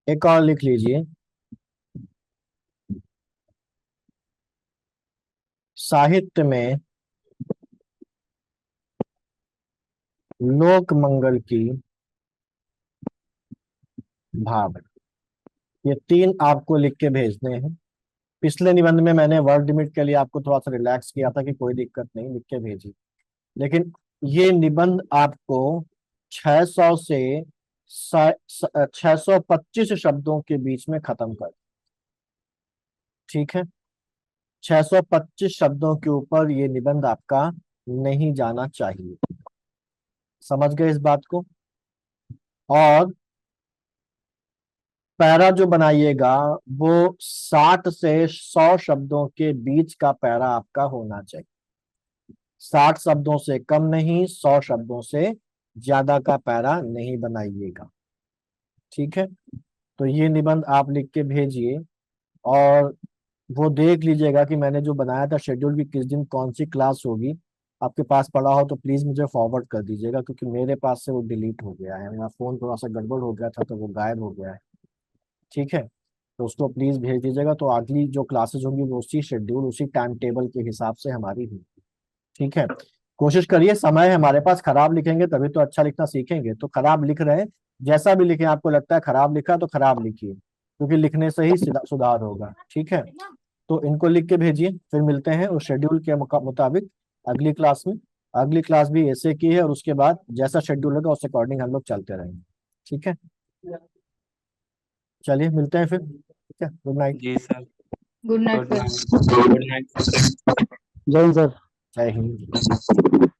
एक और लिख लीजिए, साहित्य में लोक मंगल की भावना। ये तीन आपको लिख के भेजने हैं। पिछले निबंध में मैंने वर्ड लिमिट के लिए आपको थोड़ा सा रिलैक्स किया था कि कोई दिक्कत नहीं, लिख के भेजिए। लेकिन ये निबंध आपको 600 से 625 शब्दों के बीच में खत्म कर। ठीक है। 625 शब्दों के ऊपर ये निबंध आपका नहीं जाना चाहिए। समझ गए इस बात को? और पैरा जो बनाइएगा वो 60 से 100 शब्दों के बीच का पैरा आपका होना चाहिए। 60 शब्दों से कम नहीं, 100 शब्दों से ज्यादा का पैरा नहीं बनाइएगा। ठीक है। तो ये निबंध आप लिख के भेजिए और वो देख लीजिएगा कि मैंने जो बनाया था शेड्यूल की किस दिन कौन सी क्लास होगी। आपके पास पड़ा हो तो प्लीज मुझे फॉरवर्ड कर दीजिएगा, क्योंकि मेरे पास से वो डिलीट हो गया है। मेरा फोन थोड़ा सा गड़बड़ हो गया था तो वो गायब हो गया है। ठीक है। तो उसको प्लीज भेज दीजिएगा, तो अगली जो क्लासेस होंगी वो उसी शेड्यूल उसी टाइम टेबल के हिसाब से हमारी होगी। ठीक है। कोशिश करिए, समय है हमारे पास, खराब लिखेंगे तभी तो अच्छा लिखना सीखेंगे। तो खराब लिख रहे हैं, जैसा भी लिखें, आपको लगता है खराब लिखा तो खराब लिखिए, क्योंकि लिखने से ही सुधार होगा। ठीक है। तो इनको लिख के भेजिए, फिर मिलते हैं उस शेड्यूल के मुताबिक अगली क्लास में। अगली क्लास भी ऐसे की है और उसके बाद जैसा शेड्यूल होगा उस अकॉर्डिंग हम लोग चलते रहेंगे। ठीक है। चलिए मिलते हैं फिर। ठीक है। Good night. जी sir. Good night good sir. Night. Good night. जय हिंद सर। जय हिंद।